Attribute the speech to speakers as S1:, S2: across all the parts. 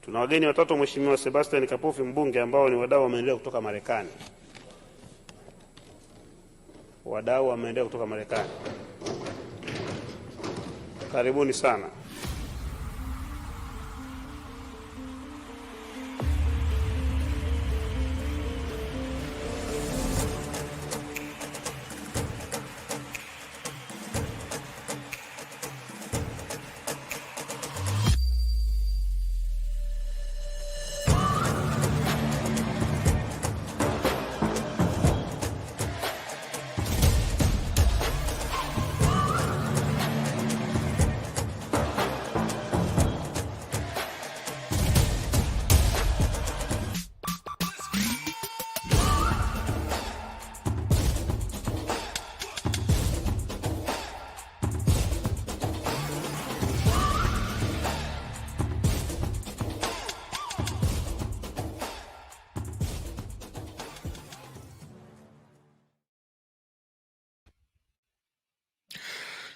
S1: Tuna wageni watatu, Mheshimiwa Sebastian Kapufi mbunge, ambao ni wadau wa maendeleo kutoka Marekani. Wadau wa maendeleo kutoka Marekani, karibuni sana.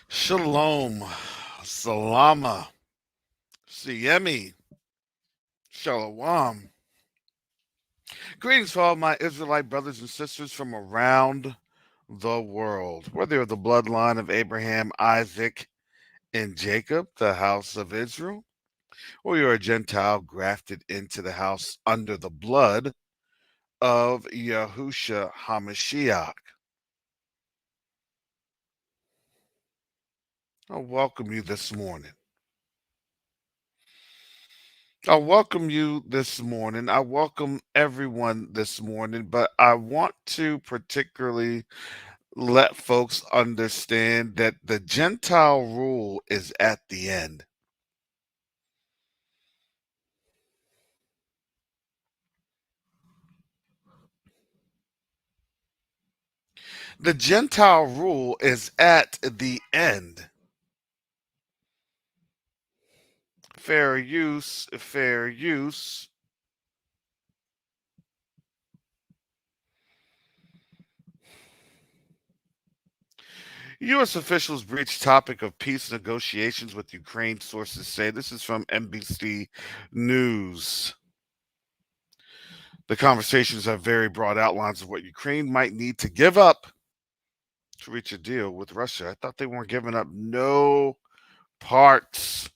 S2: Shalom, Salama, Siemi, Shalom. Greetings to all my Israelite brothers and sisters from around the world. Whether you're the bloodline of Abraham, Isaac, and Jacob, the house of Israel, or you're a Gentile grafted into the house under the blood of Yahusha HaMashiach, I welcome you this morning. I welcome you this morning. I welcome everyone this morning, but I want to particularly let folks understand that the Gentile rule is at the end. The Gentile rule is at the end. Fair use, fair use. U.S. officials breach topic of peace negotiations with Ukraine, sources say. This is from NBC News. The conversations have very broad outlines of what Ukraine might need to give up to reach a deal with Russia. I thought they weren't giving up no parts.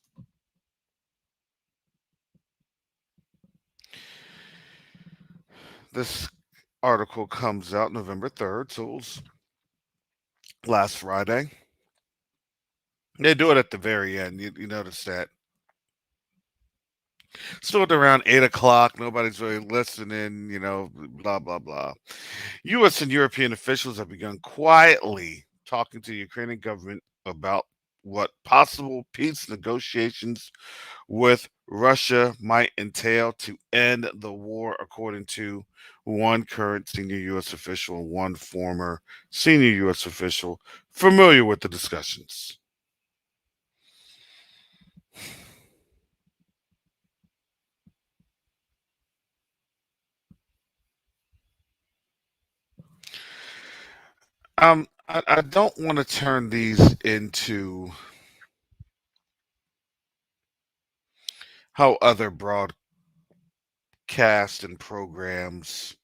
S2: This article comes out November 3rd, so it was last Friday. They do it at the very end. You notice that. Still at around 8 o'clock. Nobody's really listening, blah, blah, blah. U.S. and European officials have begun quietly talking to the Ukrainian government about what possible peace negotiations with Russia might entail to end the war, according to one current senior U.S. official and one former senior U.S. official familiar with the discussions. I don't want to turn these into how other broadcasts and programs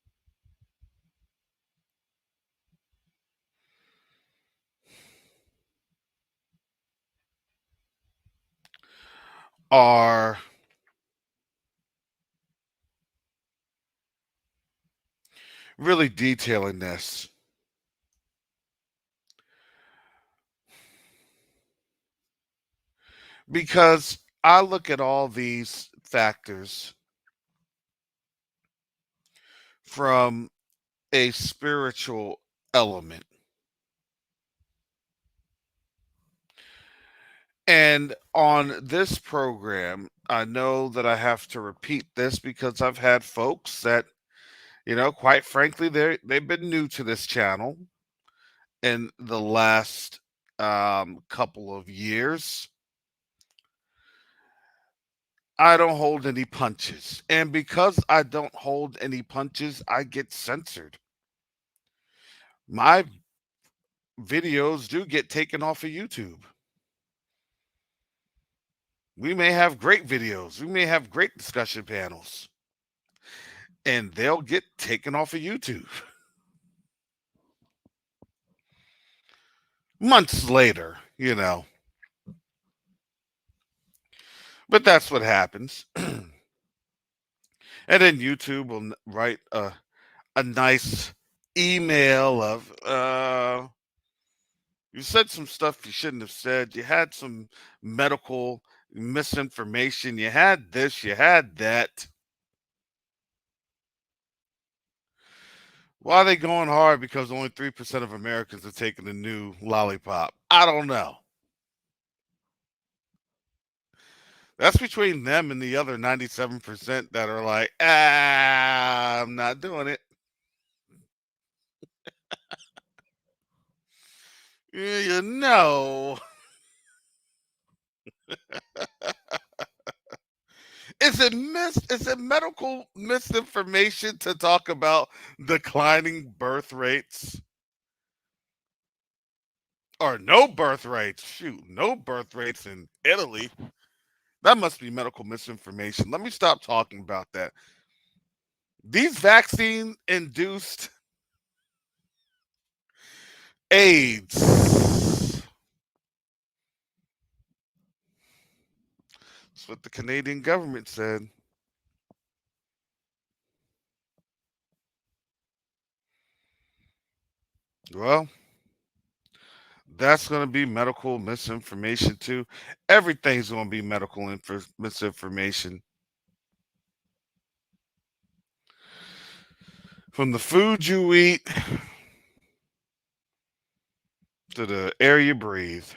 S2: are really detailing this. Because I look at all these factors from a spiritual element. And on this program, I know that I have to repeat this because I've had folks that, quite frankly, they've been new to this channel in the last couple of years. I don't hold any punches. And because I don't hold any punches, I get censored. My videos do get taken off of YouTube. We may have great videos. We may have great discussion panels. And they'll get taken off of YouTube. Months later, you know. But that's what happens. And then YouTube will write a nice email of you said some stuff you shouldn't have said. You had some medical misinformation. You had this, you had that. Why are they going hard? Because only 3% of Americans are taking the new lollipop. I don't know. That's between them and the other 97% that are like, I'm not doing it. You know, is it medical misinformation to talk about declining birth rates or no birth rates? Shoot, no birth rates in Italy. That must be medical misinformation. Let me stop talking about that. These vaccine induced AIDS. That's what the Canadian government said. Well, that's going to be medical misinformation too. Everything's going to be medical misinformation. From the food you eat to the air you breathe.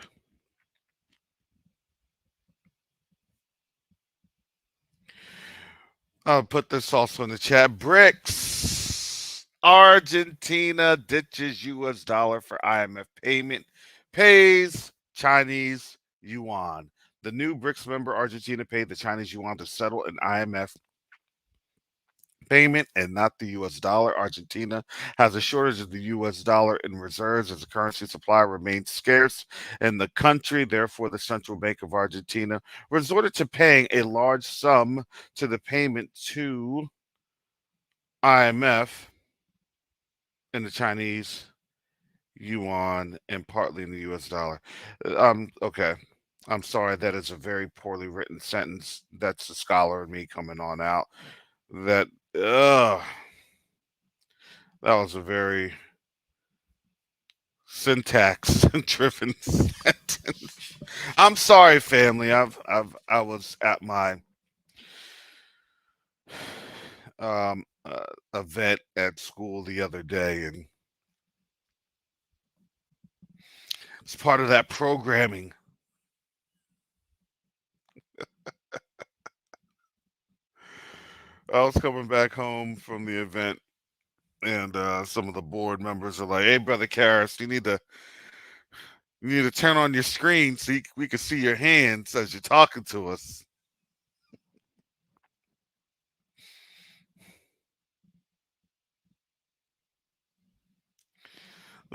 S2: I'll put this also in the chat. BRICS. Argentina ditches US dollar for IMF payment, pays Chinese yuan. The new BRICS member, Argentina, paid the Chinese yuan to settle an IMF payment and not the US dollar. Argentina has a shortage of the US dollar in reserves as the currency supply remains scarce in the country. Therefore, the Central Bank of Argentina resorted to paying a large sum to the payment to IMF in the Chinese yuan and partly in the US dollar. Okay. I'm sorry, that is a very poorly written sentence. That's the scholar in me coming on out. That that was a very syntax driven sentence. I'm sorry, family. I was at my event at school the other day, and it's part of that programming. I was coming back home from the event, and some of the board members are like, "Hey, brother Karras, you need to turn on your screen so we can see your hands as you're talking to us."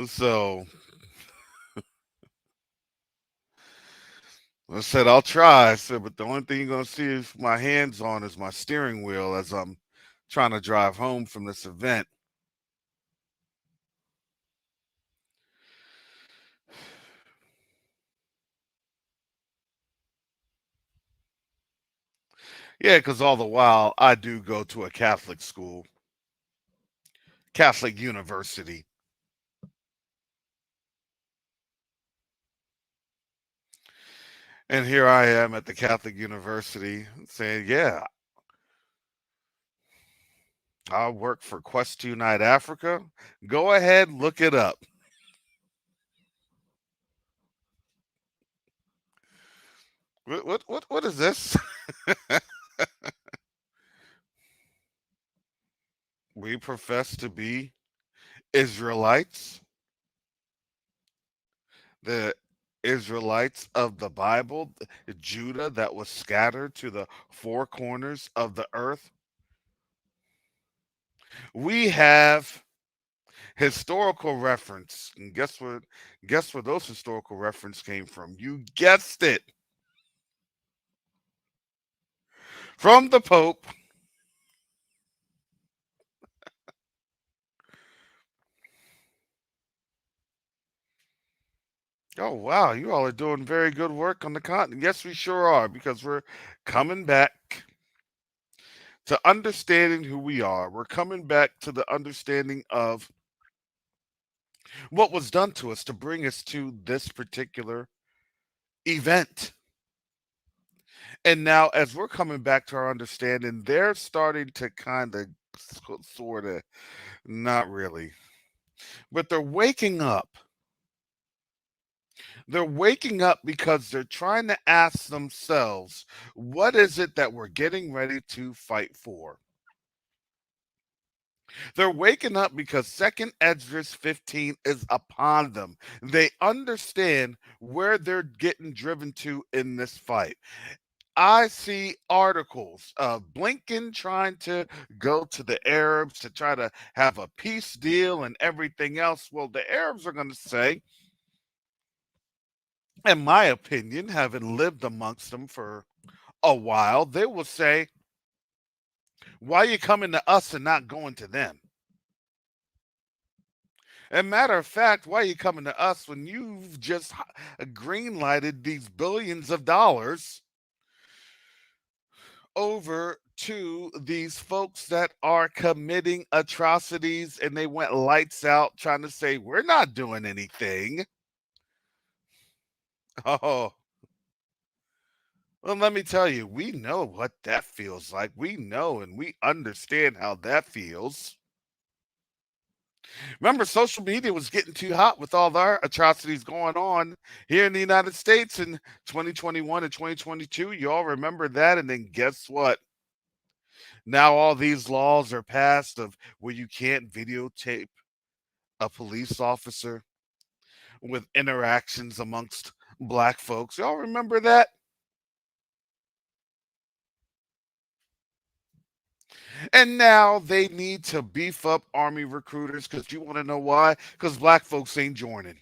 S2: So I said, "I'll try." I said, "But the only thing you're gonna see is my hands on is my steering wheel as I'm trying to drive home from this event." Yeah, because all the while I do go to a Catholic school, Catholic university. And here I am at the Catholic University saying, "Yeah, I'll work for Quest to Unite Africa." Go ahead, look it up. What is this? We profess to be Israelites, the Israelites of the Bible, Judah that was scattered to the four corners of the earth. We have historical reference. And guess what? Guess where those historical reference came from? You guessed it. from the Pope. Oh, wow. You all are doing very good work on the continent. Yes, we sure are, because we're coming back to understanding who we are. We're coming back to the understanding of what was done to us to bring us to this particular event. And now, as we're coming back to our understanding, they're starting to kind of, sort of, not really, but they're waking up. They're waking up because they're trying to ask themselves, what is it that we're getting ready to fight for? They're waking up because Second Esdras 15 is upon them. They understand where they're getting driven to in this fight. I see articles of Blinken trying to go to the Arabs to try to have a peace deal and everything else. Well, the Arabs are going to say, in my opinion, having lived amongst them for a while, they will say, why are you coming to us and not going to them? And matter of fact, why are you coming to us when you've just green lighted these billions of dollars over to these folks that are committing atrocities, and they went lights out trying to say, we're not doing anything? Oh, well, let me tell you, we know what that feels like. We know and we understand how that feels. Remember, social media was getting too hot with all our atrocities going on here in the United States in 2021 and 2022. You all remember that? And then guess what? Now all these laws are passed of where you can't videotape a police officer with interactions amongst black folks. Y'all remember that? And now they need to beef up army recruiters, because you want to know why? Because black folks ain't joining.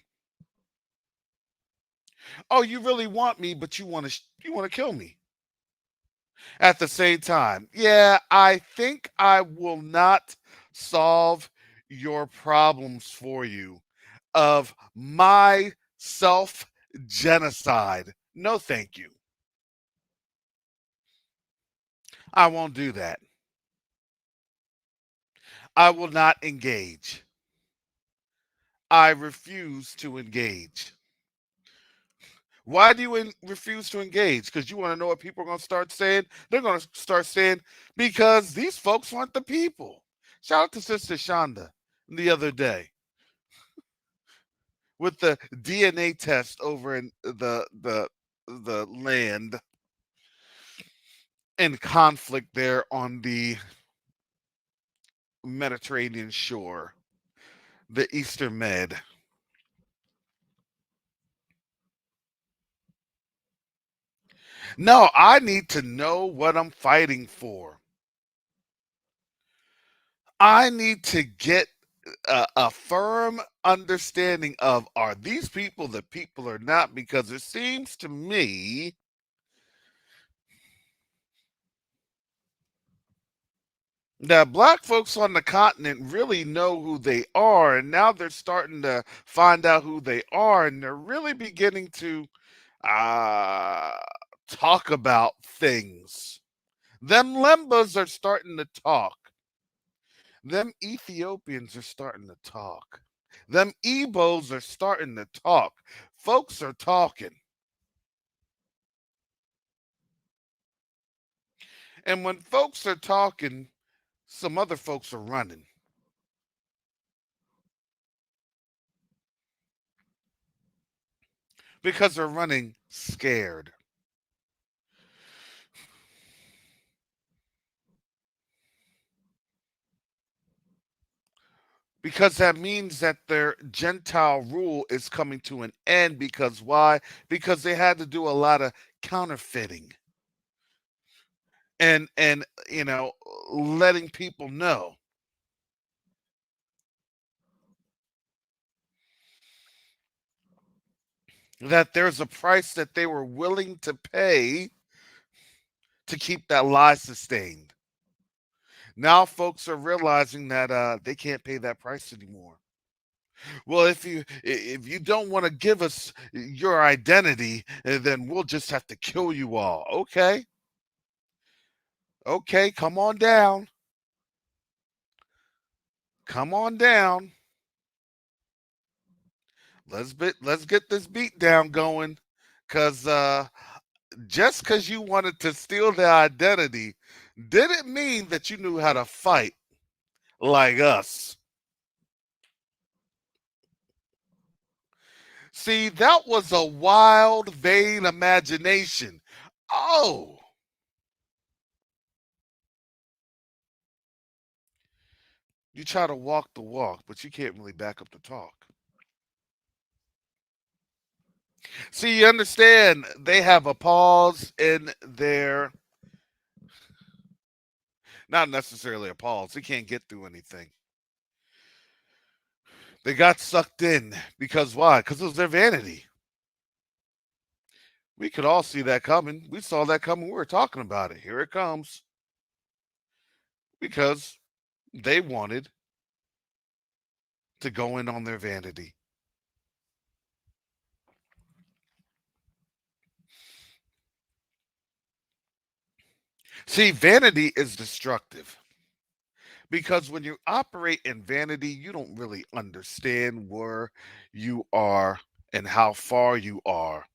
S2: Oh, you really want me, but you want to kill me at the same time. Yeah, I think I will not solve your problems for you of my self genocide. No, thank you. I won't do that. I will not engage. I refuse to engage. Why do you refuse to engage? Because you want to know what people are going to start saying? They're going to start saying, because these folks want the people. Shout out to Sister Shonda the other day with the DNA test over in the land and conflict there on the Mediterranean shore, the Eastern Med. No, I need to know what I'm fighting for. I need to get a firm understanding of, are these people the people or not? Because it seems to me that black folks on the continent really know who they are, and now they're starting to find out who they are, and they're really beginning to uh, talk about things. Them Lembas are starting to talk. Them Ethiopians are starting to talk. Them Igbos are starting to talk. Folks are talking. And when folks are talking, some other folks are running because they're running scared. Because that means that their Gentile rule is coming to an end. Because why? Because they had to do a lot of counterfeiting and letting people know that there's a price that they were willing to pay to keep that lie sustained. Now folks are realizing that they can't pay that price anymore. Well, if you don't want to give us your identity, then we'll just have to kill you all. Okay. Okay, come on down. Come on down. Let's get this beat down going. Cause just because you wanted to steal their identity didn't mean that you knew how to fight like us. See, that was a wild, vain imagination. Oh, you try to walk the walk, but you can't really back up the talk. See, you understand, they have a pause in their, not necessarily a pause, they can't get through anything. They got sucked in because why? Because it was their vanity. We could all see that coming. We saw that coming. We were talking about it. Here it comes. Because they wanted to go in on their vanity. See, vanity is destructive because when you operate in vanity, you don't really understand where you are and how far you are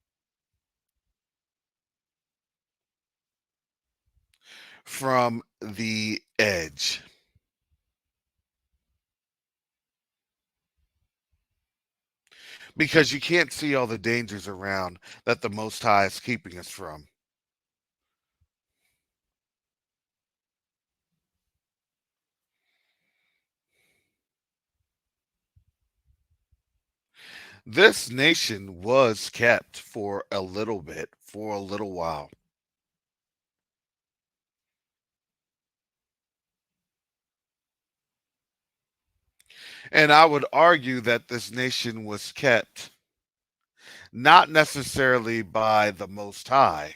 S2: from the edge. Because you can't see all the dangers around that the Most High is keeping us from. This nation was kept for a little bit, for a little while. And I would argue that this nation was kept not necessarily by the Most High,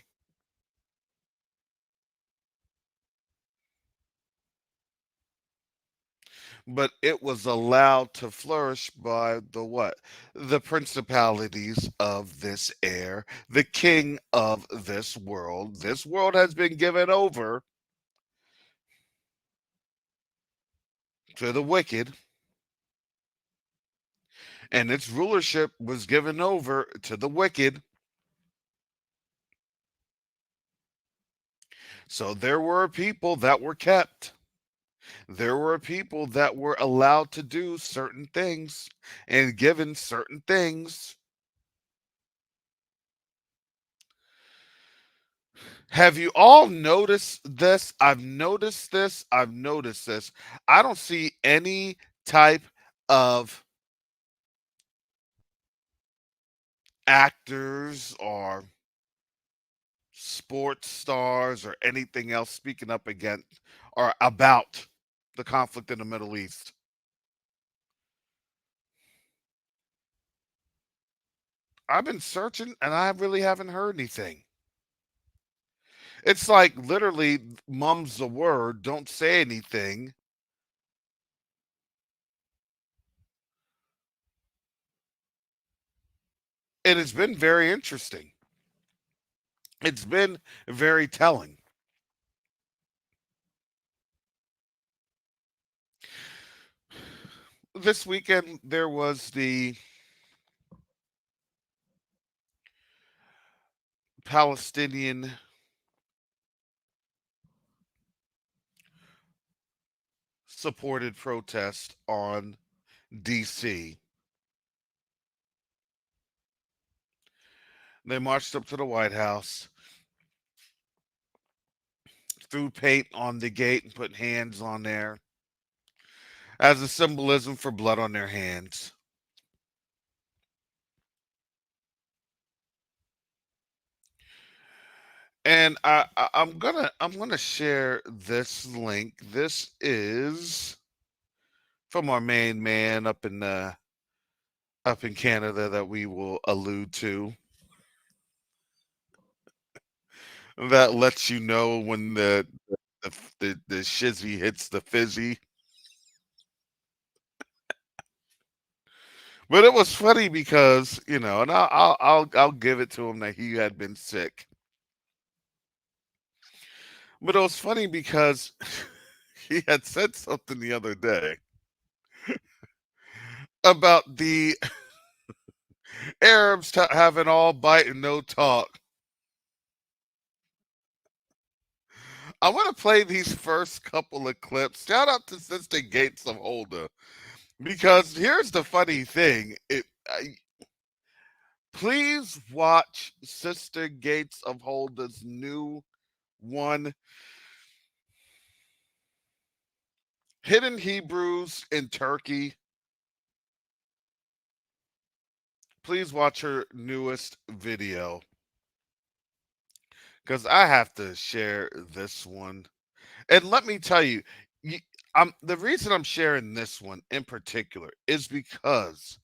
S2: but it was allowed to flourish by the what? The principalities of this air, the king of this world. This world has been given over to the wicked, and its rulership was given over to the wicked. So there were people that were kept. There were people that were allowed to do certain things and given certain things. Have you all noticed this? I've noticed this. I've noticed this. I don't see any type of actors or sports stars or anything else speaking up against or about the conflict in the Middle East. I've been searching and I really haven't heard anything. It's like literally mum's the word, don't say anything. It has been very interesting. It's been very telling. This weekend there was the Palestinian supported protest on DC. They marched up to the White House, threw paint on the gate and put hands on there as a symbolism for blood on their hands. And I'm gonna share this link. This is from our main man up in Canada that we will allude to. that lets you know when the shizzy hits the fizzy. But it was funny because, and I'll give it to him that he had been sick. But it was funny because he had said something the other day about the Arabs having all bite and no talk. I want to play these first couple of clips. Shout out to Sister Gates of Holder, because here's the funny thing. Please watch Sister Gates of Holder's new one, Hidden Hebrews in Turkey. Please watch her newest video, because I have to share this one. And let me tell you, the reason I'm sharing this one in particular is because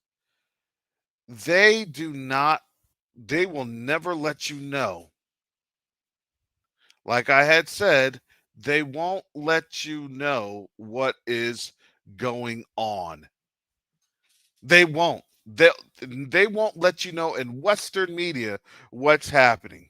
S2: they do not, they will never let you know. Like I had said, they won't let you know what is going on. They won't. They won't let you know in Western media what's happening.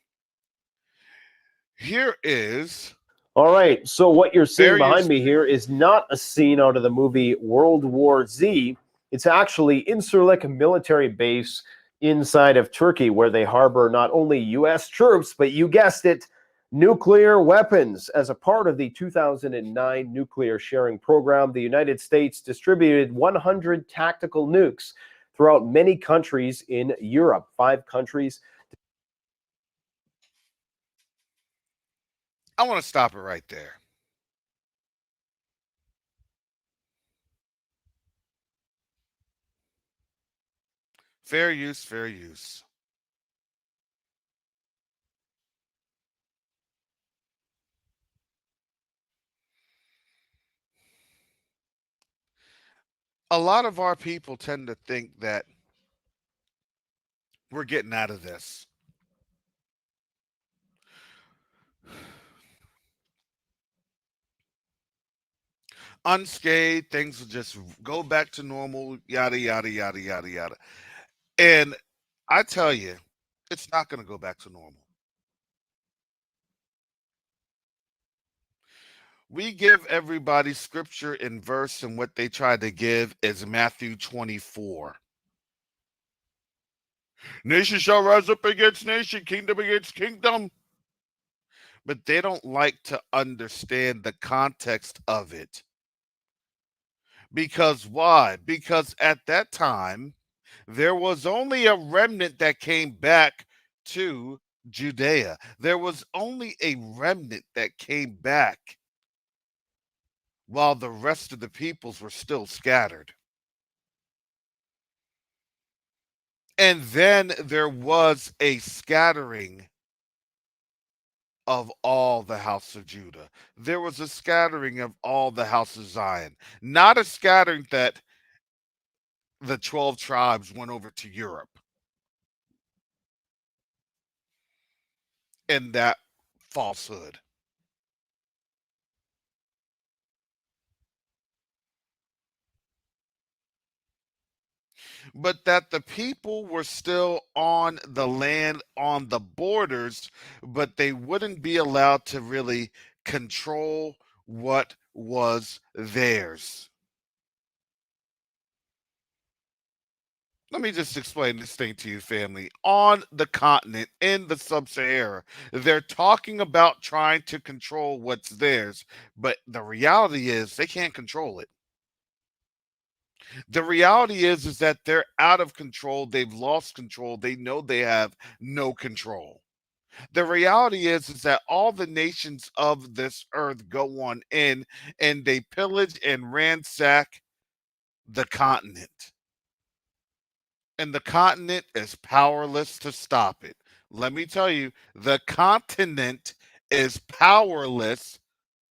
S2: Here is
S3: All right, so what you're seeing behind
S2: various.
S3: me here is not a scene out of the movie World War Z. It's actually Incirlik military base inside of Turkey, where they harbor not only U.S. troops, but you guessed it, nuclear weapons. As a part of the 2009 nuclear sharing program, the United States distributed 100 tactical nukes throughout many countries in Europe. 5 countries.
S2: I want to stop it right there. Fair use, fair use. A lot of our people tend to think that we're getting out of this. Unscathed, things will just go back to normal, yada, yada, yada, yada, yada. And I tell you, it's not going to go back to normal. We give everybody scripture and verse, and what they try to give is Matthew 24. Nation shall rise up against nation, kingdom against kingdom. But they don't like to understand the context of it. Because why? Because at that time, there was only a remnant that came back to Judea. There was only a remnant that came back while the rest of the peoples were still scattered. And then there was a scattering of all the house of Judah. There was a scattering of all the house of Zion. Not a scattering that the 12 tribes went over to Europe in that falsehood. But that the people were still on the land, on the borders, but they wouldn't be allowed to really control what was theirs. Let me just explain this thing to you, family. On the continent, in the sub-Sahara, they're talking about trying to control what's theirs, but the reality is they can't control it. The reality is that they're out of control. They've lost control. They know they have no control. The reality is that all the nations of this earth go on in and they pillage and ransack the continent. And the continent is powerless to stop it. Let me tell you, the continent is powerless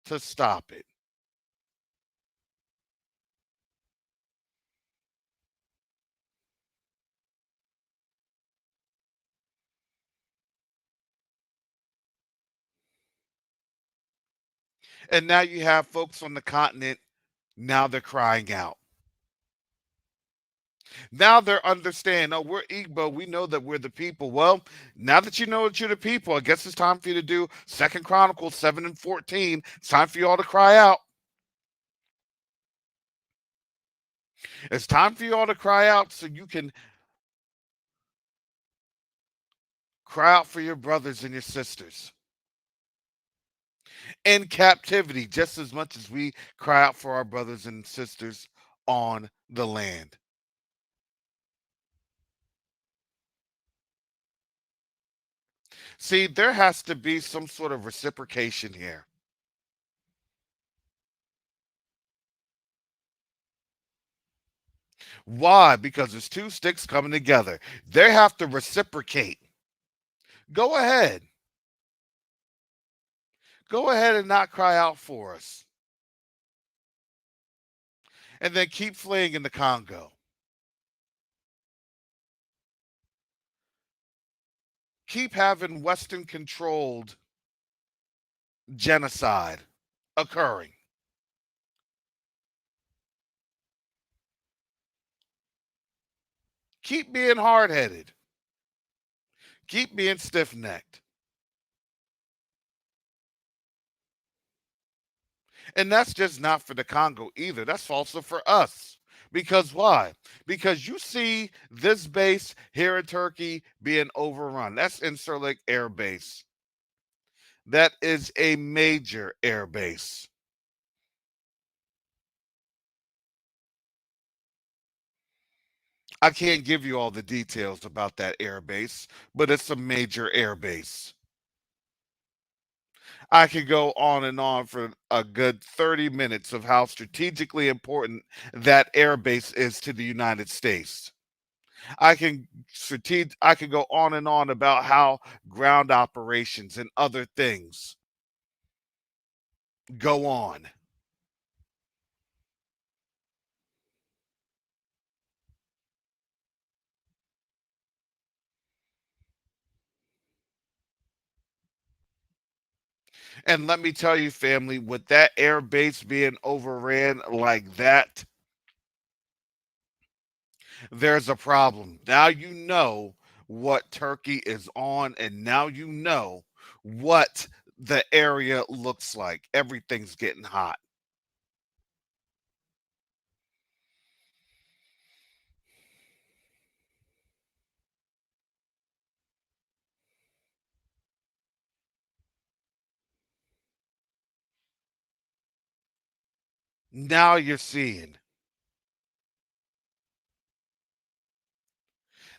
S2: to stop it. And now you have folks on the continent, now they're crying out. Now they're understanding, oh, we're Igbo. We know that we're the people. Well, now that you know that you're the people, I guess it's time for you to do Second Chronicles 7 and 14. It's time for you all to cry out. It's time for you all to cry out so you can cry out for your brothers and your sisters in captivity, just as much as we cry out for our brothers and sisters on the land. See, there has to be some sort of reciprocation here. Why? Because there's two sticks coming together. They have to reciprocate. Go ahead. Go ahead and not cry out for us. And then keep fleeing in the Congo. Keep having Western controlled genocide occurring. Keep being hard headed. Keep being stiff necked. And that's just not for the Congo either. That's also for us. Because why? Because you see this base here in Turkey being overrun. That's Incirlik Air Base. That is a major air base. I can't give you all the details about that air base, but it's a major air base. I could go on and on for a good 30 minutes of how strategically important that air base is to the United States. I can go on and on about how ground operations and other things go on. And let me tell you, family, with that air base being overran like that, there's a problem. Now you know what Turkey is on, and now you know what the area looks like. Everything's getting hot. Now you're seeing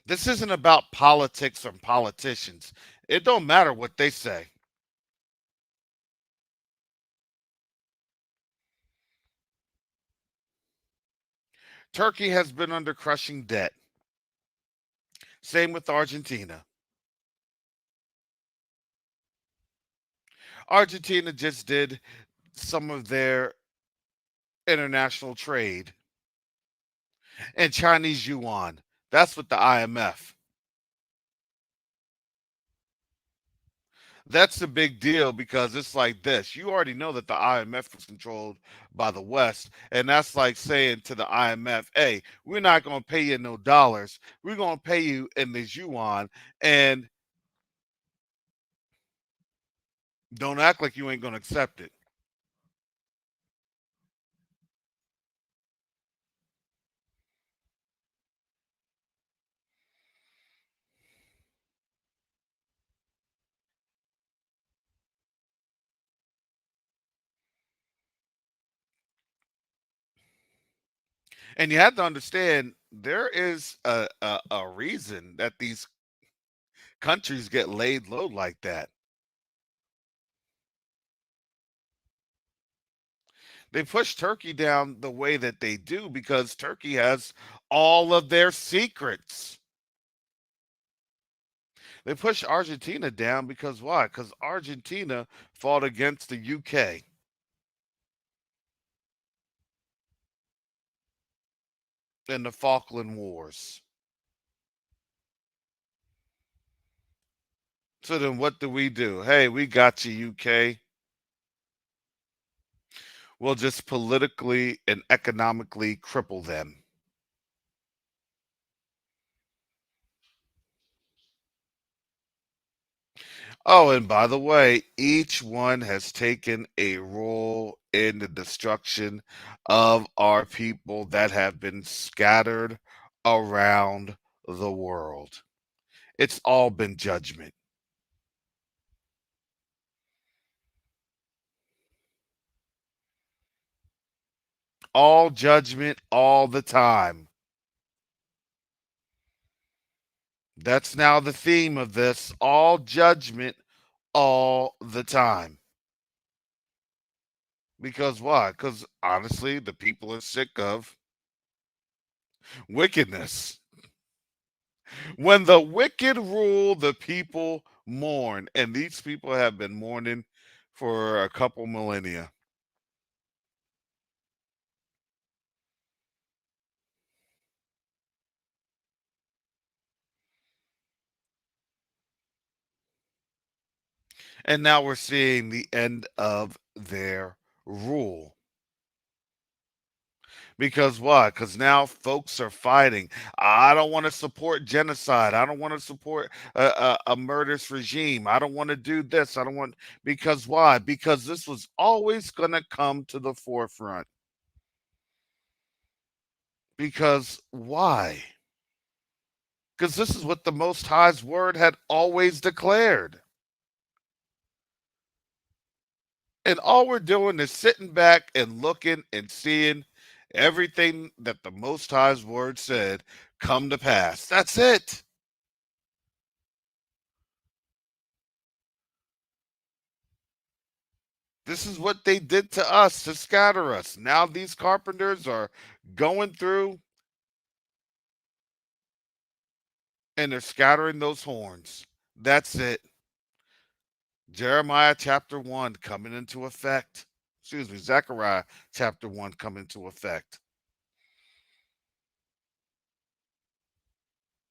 S2: this isn't about politics or politicians. It don't matter what they say. Turkey has been under crushing debt. Same with Argentina. Argentina just did some of their international trade in Chinese yuan. That's with the IMF. That's the big deal because it's like this. You already know that the IMF is controlled by the West. And that's like saying to the IMF, hey, we're not going to pay you no dollars. We're going to pay you in this yuan. And don't act like you ain't going to accept it. And you have to understand there is a reason that these countries get laid low like that. They push Turkey down the way that they do because Turkey has all of their secrets. They push Argentina down because why? Because Argentina fought against the UK in the Falkland Wars. So then what do? Hey, we got you, UK. will just politically and economically cripple them. Oh, and by the way, each one has taken a role in the destruction of our people that have been scattered around the world. It's all been judgment. All judgment all the time. That's now the theme of this. All judgment all the time. Because why? Because honestly, the people are sick of wickedness. When the wicked rule, the people mourn. And these people have been mourning for a couple millennia. And now we're seeing the end of their rule. Because why? Because now folks are fighting. I don't want to support genocide. I don't want to support a murderous regime. I don't want to do this. I don't want. Because why? Because this was always going to come to the forefront. Because why? Because this is what the Most High's word had always declared. And all we're doing is sitting back and looking and seeing everything that the Most High's word said come to pass. That's it. This is what they did to us to scatter us. Now these carpenters are going through and they're scattering those horns. That's it. Jeremiah chapter 1 coming into effect. Excuse me, Zechariah chapter 1 coming into effect.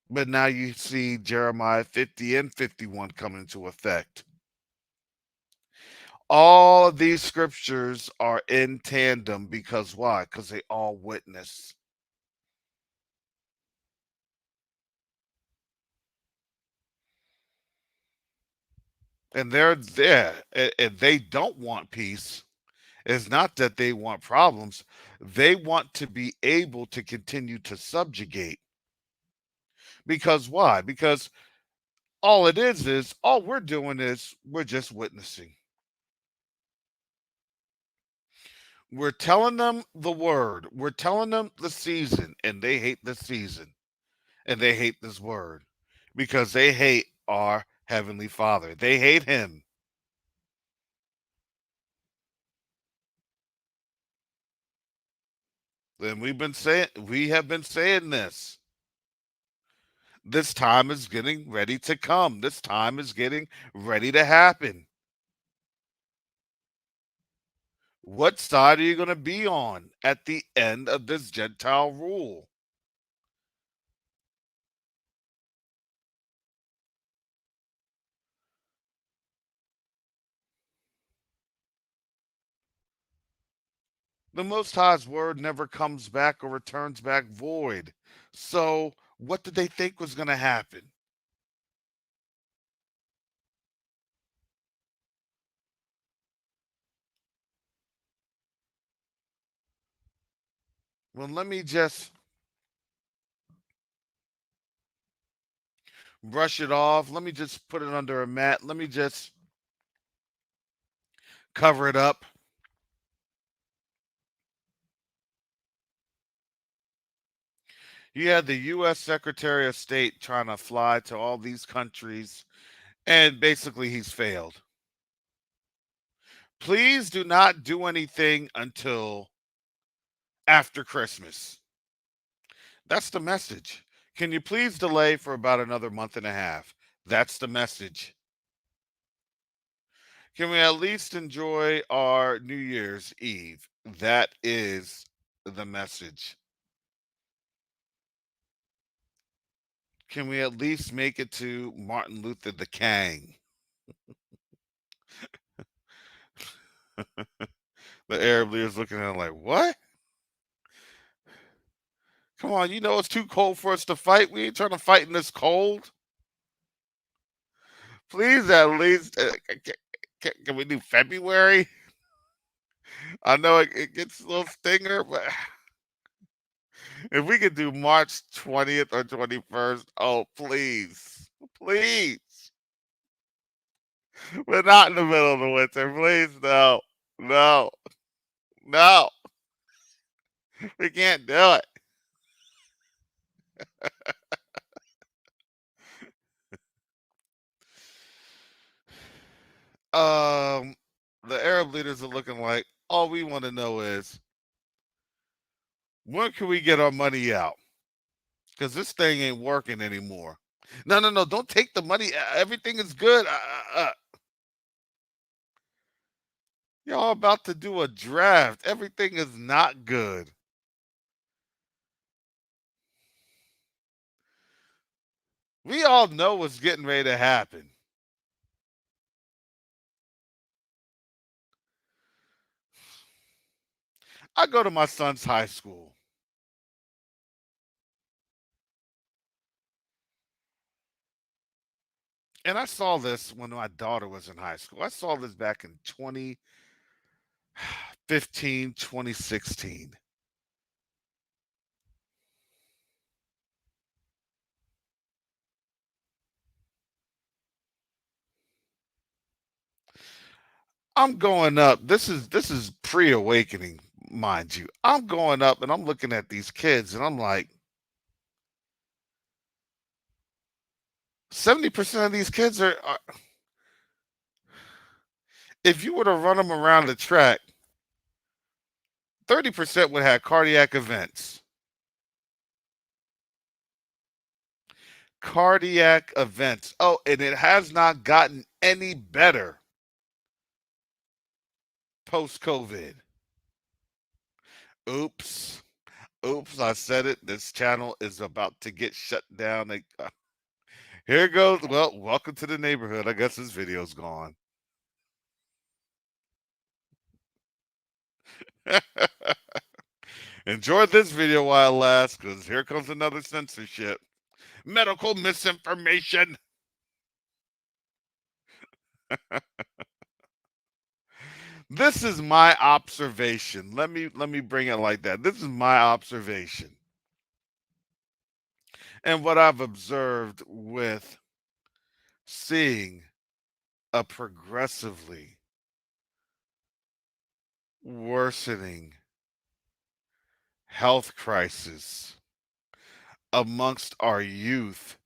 S2: But now you see Jeremiah 50 and 51 coming into effect. All of these scriptures are in tandem because why? Because they all witness. And they're there and they don't want peace. It's not that they want problems. They want to be able to continue to subjugate. Because why? Because all it is all we're doing is we're just witnessing. We're telling them the word. We're telling them the season, and they hate the season. And they hate this word because they hate our Heavenly Father. They hate Him. And we have been saying this. This time is getting ready to come. This time is getting ready to happen. What side are you going to be on at the end of this Gentile rule? The Most High's word never comes back or returns back void. So, what did they think was going to happen? Well, let me just brush it off. Let me just put it under a mat. Let me just cover it up. You had the U.S. Secretary of State trying to fly to all these countries, and basically he's failed. Please do not do anything until after Christmas. That's the message. Can you please delay for about another month and a half? That's the message. Can we at least enjoy our New Year's Eve? That is the message. Can we at least make it to Martin Luther the King? The Arab leaders looking at him like, what? Come on, you know it's too cold for us to fight. We ain't trying to fight in this cold. Please, at least, can we do February? I know it gets a little stinger, but if we could do March 20th or 21st, oh, please. Please. We're not in the middle of the winter. Please, no. No. No. We can't do it. Um, the Arab leaders are looking like, all we want to know is, when can we get our money out? Because this thing ain't working anymore. No, no, no. Don't take the money. Everything is good. Y'all about to do a draft. Everything is not good. We all know what's getting ready to happen. I go to my son's high school. And I saw this when my daughter was in high school. I saw this back in 2015, 2016. I'm going up. This is pre-awakening, mind you. I'm going up and I'm looking at these kids and I'm like, 70% of these kids are if you were to run them around the track, 30% would have cardiac events. Cardiac events. Oh, and it has not gotten any better post COVID. Oops. Oops, I said it. This channel is about to get shut down. Here it goes. Well, welcome to the neighborhood. I guess this video's gone. Enjoy this video while it lasts, because here comes another censorship. Medical misinformation. This is my observation. Let me bring it like that. This is my observation. And what I've observed with seeing a progressively worsening health crisis amongst our youth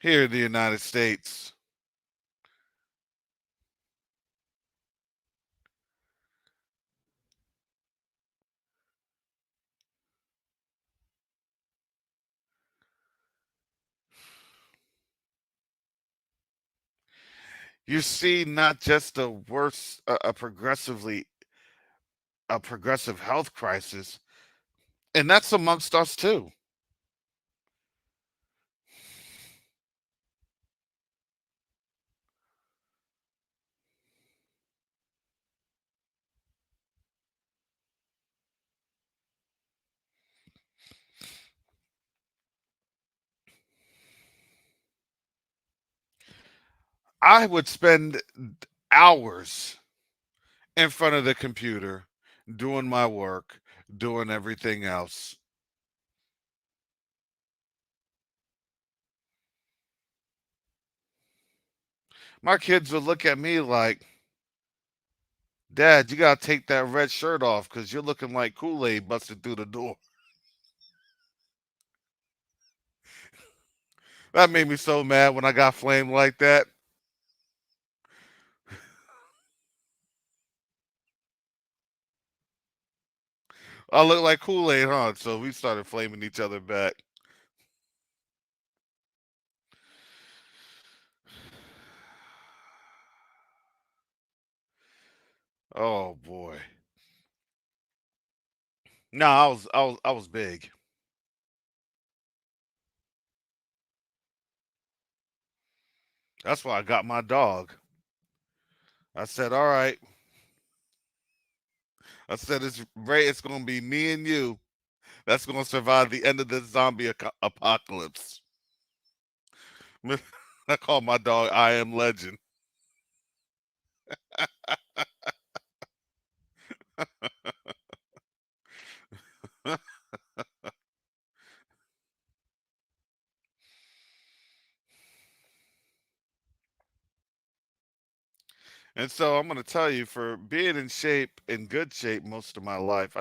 S2: here in the United States. You see not just a progressive health crisis, and that's amongst us too. I would spend hours in front of the computer doing my work, doing everything else. My kids would look at me like, Dad, you gotta take that red shirt off because you're looking like Kool-Aid busted through the door. That made me so mad when I got flamed like that. I look like Kool-Aid, huh? So we started flaming each other back. Oh boy. No, I was big. That's why I got my dog. I said, all right. I said it's Ray. It's gonna be me and you. That's gonna survive the end of this zombie apocalypse. I call my dog I Am Legend. And so I'm going to tell you, for being in shape, in good shape most of my life,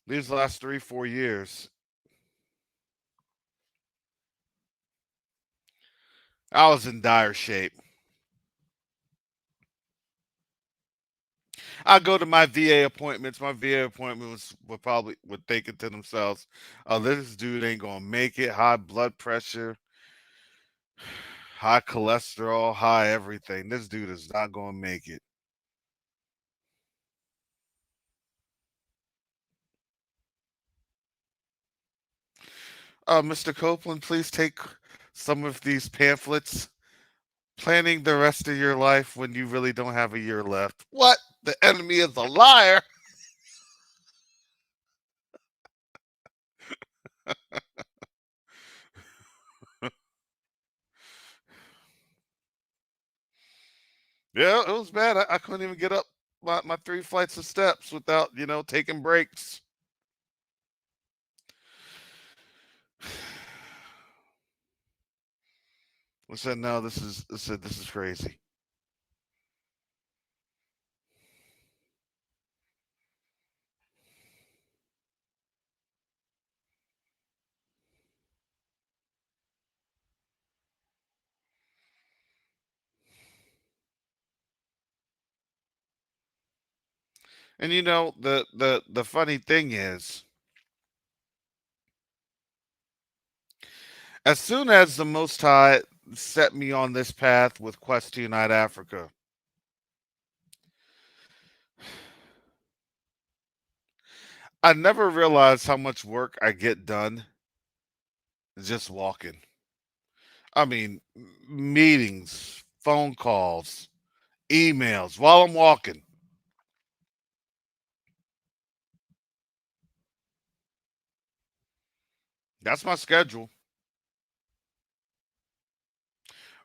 S2: these last 3, 4 years, I was in dire shape. I go to my VA appointments. My VA appointments would think it to themselves, "Oh, this dude ain't gonna make it. High blood pressure, high cholesterol, high everything. This dude is not gonna make it." Mr. Copeland, please take some of these pamphlets. Planning the rest of your life when you really don't have a year left. What? The enemy is a liar. Yeah, it was bad. I couldn't even get up my 3 flights of steps without, taking breaks. I said, no, this is crazy. And the funny thing is, as soon as the Most High set me on this path with Quest to Unite Africa, I never realized how much work I get done just walking. I mean, meetings, phone calls, emails while I'm walking. That's my schedule.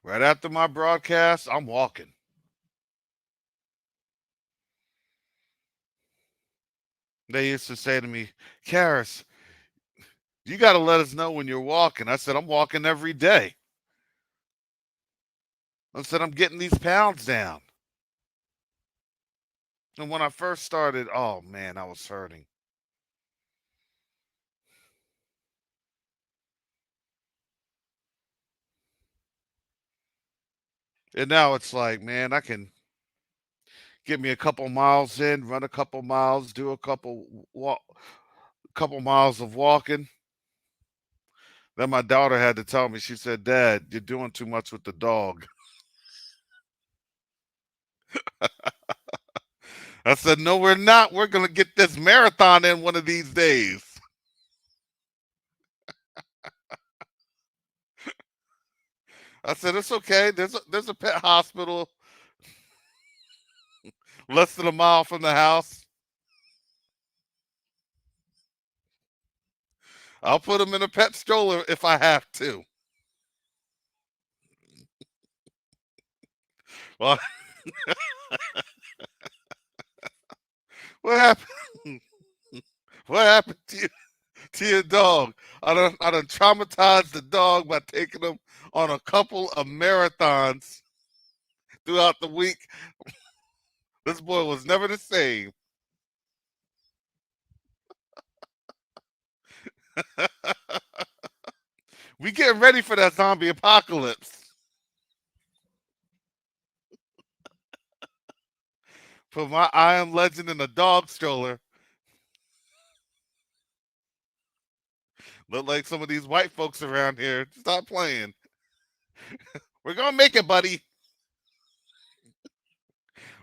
S2: Right after my broadcast, I'm walking. They used to say to me, Karis, you got to let us know when you're walking. I said, I'm walking every day. I said, I'm getting these pounds down. And when I first started, oh man, I was hurting. And now it's like, man, I can get me a couple miles in, run a couple miles, do a couple miles of walking. Then my daughter had to tell me, she said, Dad, you're doing too much with the dog. I said, no, we're not. We're going to get this marathon in one of these days. I said, it's okay. There's a pet hospital less than a mile from the house. I'll put him in a pet stroller if I have to. Well, what happened? What happened to your dog? I done traumatized the dog by taking him on a couple of marathons throughout the week. This boy was never the same. We getting ready for that zombie apocalypse. Put my I Am Legend in a dog stroller. Look like some of these white folks around here. Stop playing. We're gonna make it, buddy.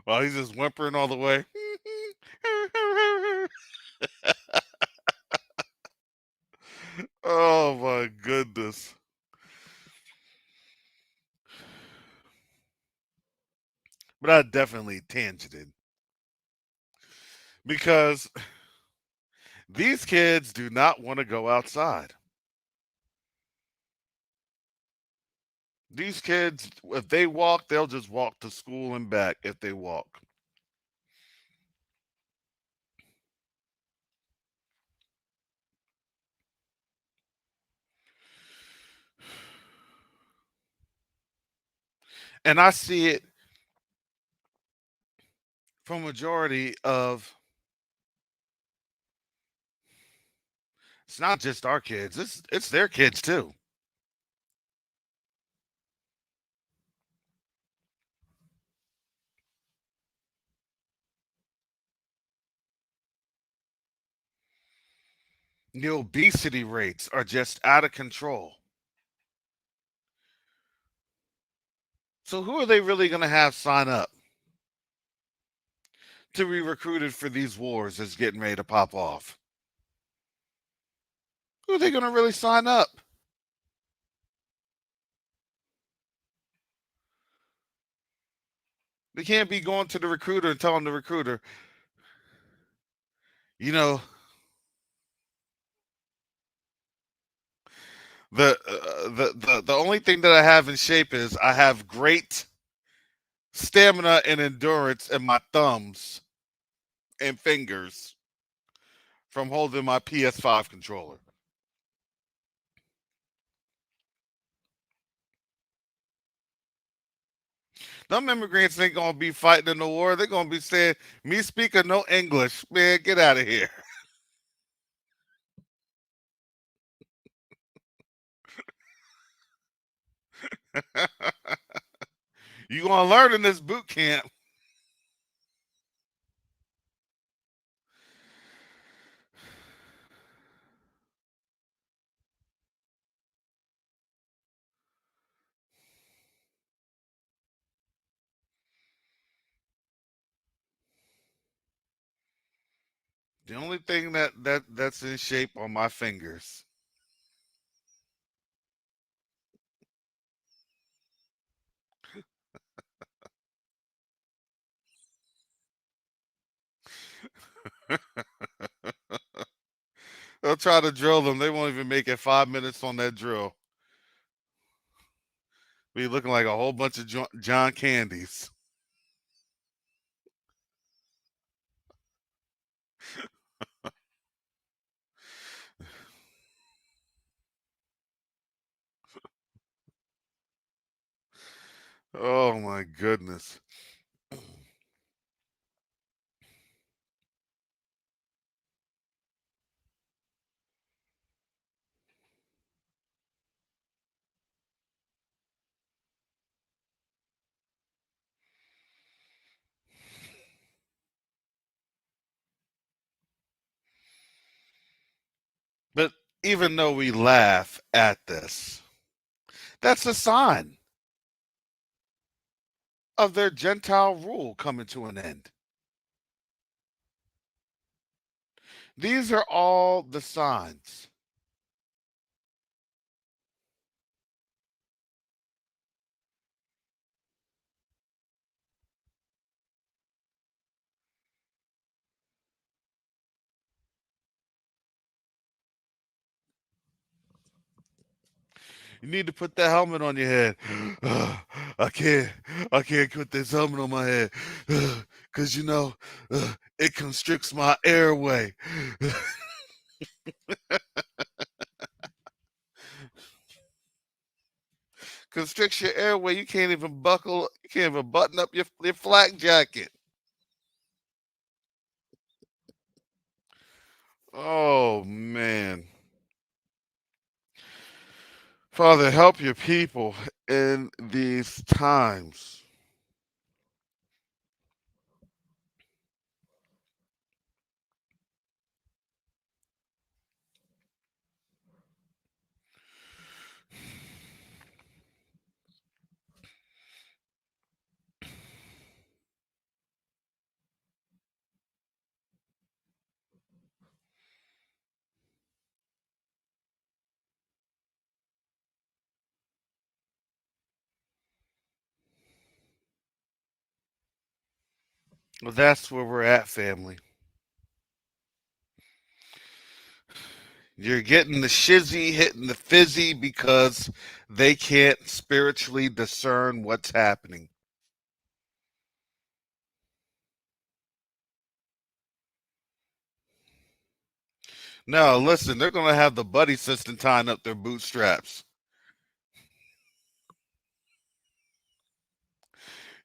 S2: Well, he's just whimpering all the way. Oh my goodness. but I definitely tangented because these kids do not want to go outside. These kids, if they walk, they'll just walk to school and back if they walk. And I see it from majority of, it's not just our kids, it's their kids too. The obesity rates are just out of control. So who are they really going to have sign up to be recruited for these wars that's getting ready to pop off? Who are they going to really sign up? They can't be going to the recruiter and telling the recruiter, you know, the only thing that I have in shape is I have great stamina and endurance in my thumbs and fingers from holding my PS5 controller. Them immigrants ain't gonna be fighting in the war. They're gonna be saying, "Me speaking no English, man, get out of here." You gonna learn in this boot camp. The only thing that's in shape on my fingers. They'll try to drill them. They won't even make it 5 minutes on that drill. Be looking like a whole bunch of John Candies. Oh my goodness. But even though we laugh at this, that's a sign of their Gentile rule coming to an end. These are all the signs. You need to put that helmet on your head. I can't. I can't put this helmet on my head because it constricts my airway. Constricts your airway. You can't even buckle. You can't even button up your flak jacket. Oh man, Father, help your people in these times. Well, that's where we're at, family. You're getting the shizzy, hitting the fizzy because they can't spiritually discern what's happening. No, listen, they're going to have the buddy system tying up their bootstraps.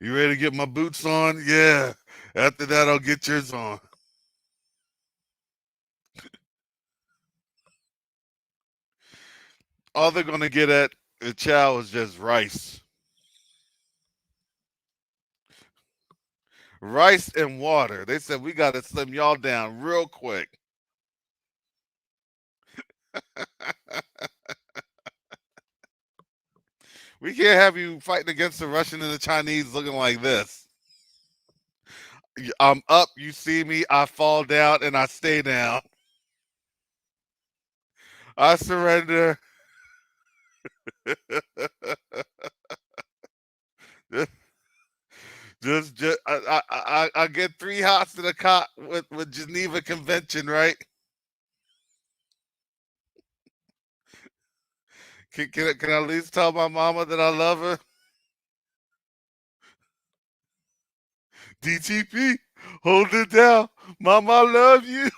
S2: You ready to get my boots on? Yeah. After that, I'll get yours on. All they're going to get at the chow is just rice. Rice and water. They said, we got to slim y'all down real quick. We can't have you fighting against the Russian and the Chinese looking like this. I'm up, you see me, I fall down, and I stay down. I surrender. just I get 3 hots to the cot with Geneva Convention, right? Can I at least tell my mama that I love her? DTP, hold it down. Mama, I love you.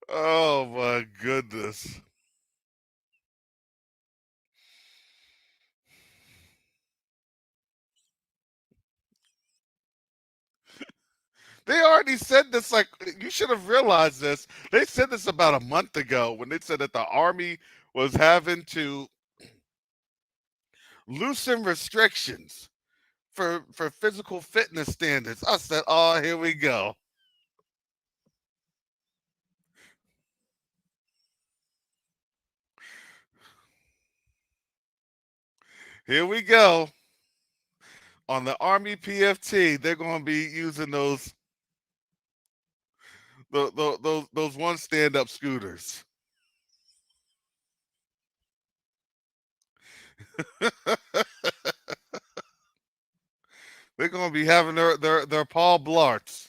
S2: Oh my goodness. They already said this, like, you should have realized this. They said this about a month ago when they said that the Army was having to loosen restrictions for physical fitness standards. I said, oh, here we go. Here we go. On the Army PFT, they're going to be using those one stand up scooters. They're going to be having their Paul Blarts.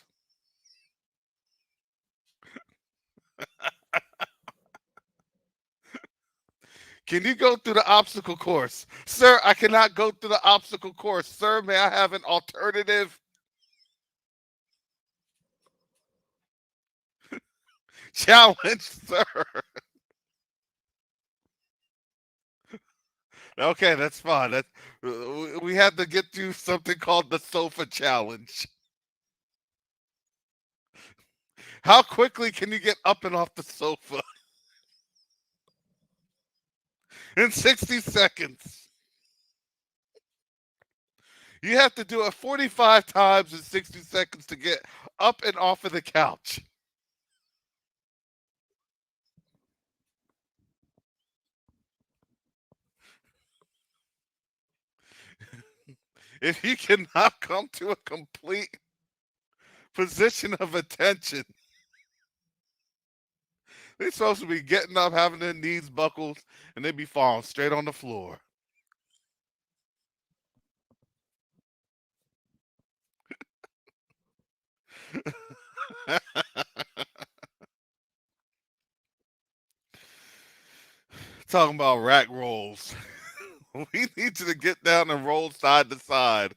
S2: Can you go through the obstacle course? Sir, I cannot go through the obstacle course. Sir, may I have an alternative challenge, sir? Okay, that's fine. We had to get through something called the sofa challenge. How quickly can you get up and off the sofa? In 60 seconds. You have to do it 45 times in 60 seconds to get up and off of the couch. If you cannot come to a complete position of attention, they're supposed to be getting up, having their knees buckled, and they be falling straight on the floor. Talking about rack rolls. We need you to get down and roll side to side.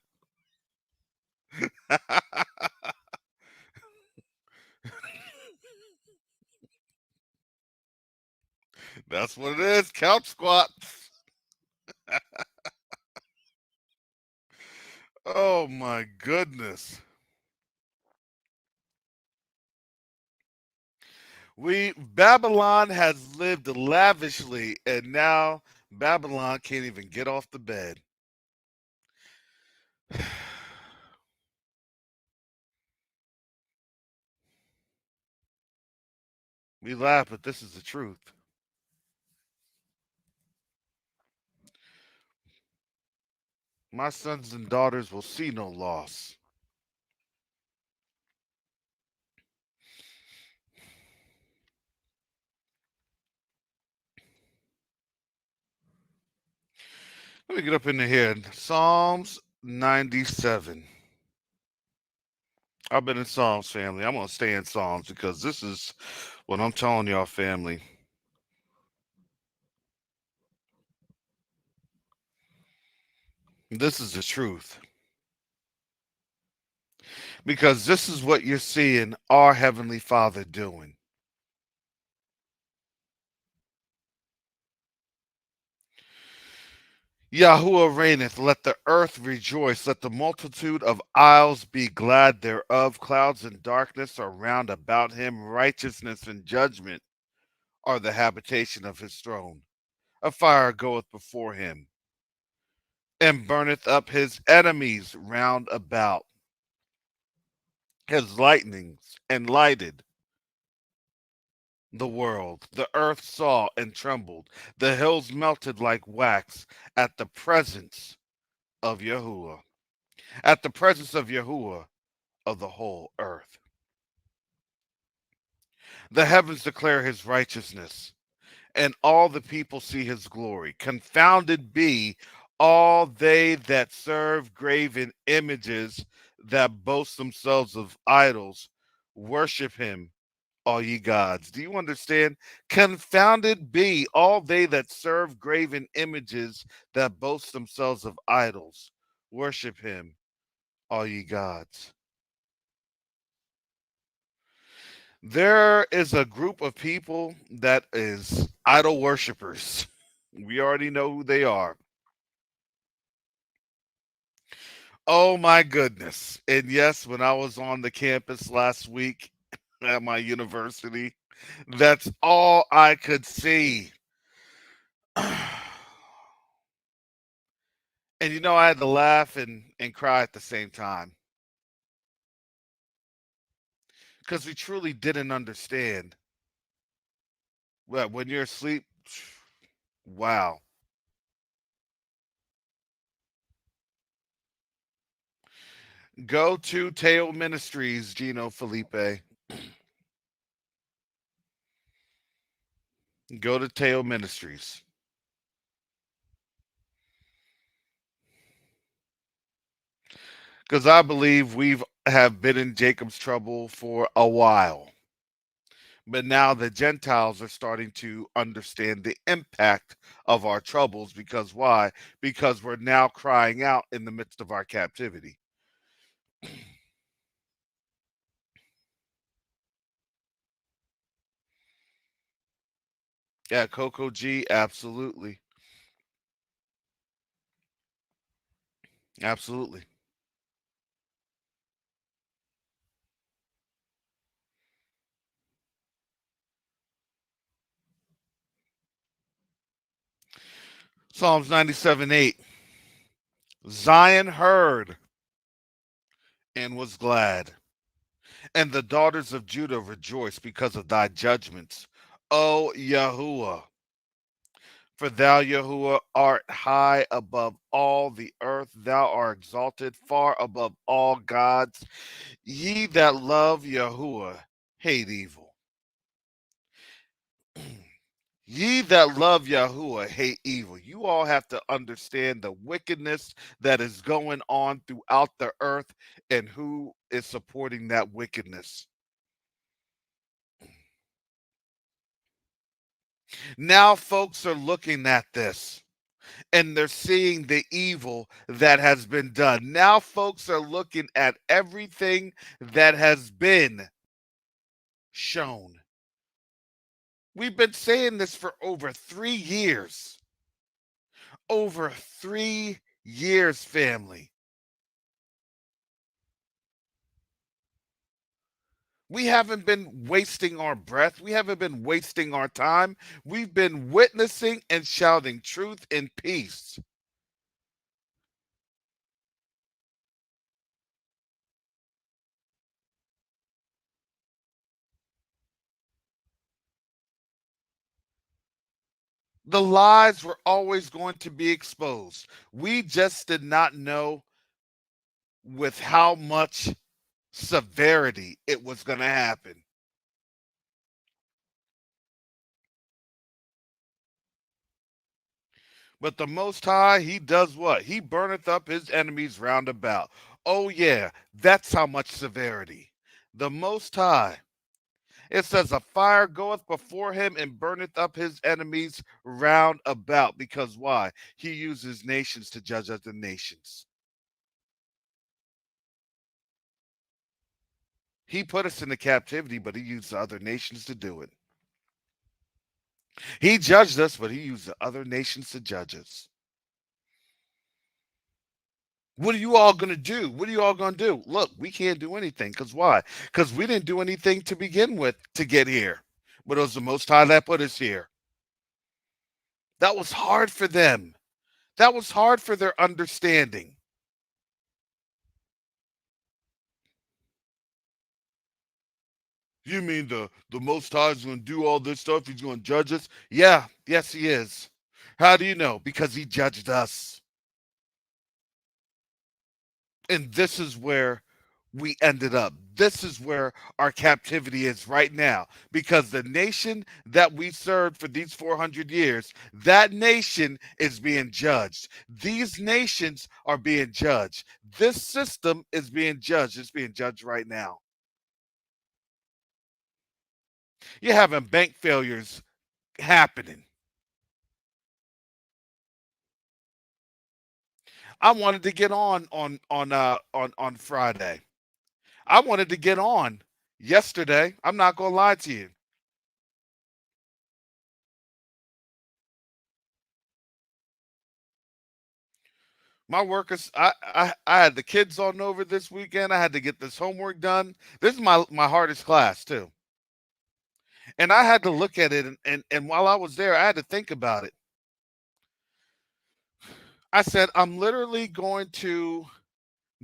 S2: That's what it is. Couch squats. Oh my goodness. Babylon has lived lavishly, and now Babylon can't even get off the bed. We laugh, but this is the truth. My sons and daughters will see no loss. Let me get up into here. Psalms 97. I've been in Psalms, family. I'm going to stay in Psalms because this is what I'm telling y'all, family. This is the truth. Because this is what you're seeing our Heavenly Father doing. Yahuwah reigneth, let the earth rejoice, let the multitude of isles be glad thereof. Clouds and darkness are round about him, righteousness and judgment are the habitation of his throne. A fire goeth before him, and burneth up his enemies round about. His lightnings and lighted the world. The earth saw and trembled. The hills melted like wax at the presence of Yahuwah. At the presence of Yahuwah of the whole earth. The heavens declare his righteousness, and all the people see his glory. Confounded be all they that serve graven images, that boast themselves of idols. Worship him, all ye gods. Do you understand? Confounded be all they that serve graven images, that boast themselves of idols. Worship him, all ye gods. There is a group of people that is idol worshipers. We already know who they are. Oh my goodness. And yes, when I was on the campus last week at my university, that's all I could see. And you know, I had to laugh and cry at the same time because we truly didn't understand. Well, when you're asleep, wow. Go to Teo Ministries, Gino Felipe. Go to Teo Ministries. Because I believe we've have been in Jacob's trouble for a while. But now the Gentiles are starting to understand the impact of our troubles. Because why? Because we're now crying out in the midst of our captivity. Yeah, Coco G, absolutely. Absolutely. Psalms 97:8. Zion heard and was glad, and the daughters of Judah rejoiced because of thy judgments, O Yahuwah. For thou, Yahuwah, art high above all the earth. Thou art exalted far above all gods. Ye that love Yahuwah hate evil. Ye that love Yahuwah hate evil. You all have to understand the wickedness that is going on throughout the earth and who is supporting that wickedness. Now, folks are looking at this and they're seeing the evil that has been done. Now, folks are looking at everything that has been shown. We've been saying this for over 3 years. Over 3 years, family. We haven't been wasting our breath. We haven't been wasting our time. We've been witnessing and shouting truth and peace. The lies were always going to be exposed. We just did not know with how much severity it was going to happen. But the Most High, he does what? He burneth up his enemies round about. Oh, yeah, that's how much severity. The Most High, it says, a fire goeth before him and burneth up his enemies round about. Because why? He uses nations to judge other nations. He put us into captivity, but he used other nations to do it. He judged us, but he used the other nations to judge us. What are you all going to do? What are you all going to do? Look, we can't do anything. Because why? Because we didn't do anything to begin with to get here. But it was the Most High that put us here. That was hard for them. That was hard for their understanding. You mean the Most High is going to do all this stuff? He's going to judge us? Yeah, yes, he is. How do you know? Because he judged us. And this is where we ended up. This is where our captivity is right now. Because the nation that we served for these 400 years, that nation is being judged. These nations are being judged. This system is being judged. It's being judged right now. You're having bank failures happening. I wanted to get on Friday. I wanted to get on yesterday. I'm not gonna lie to you. My workers, I had the kids on over this weekend. I had to get this homework done. This is my hardest class too. And I had to look at it and while I was there, I had to think about it. I said, I'm literally going to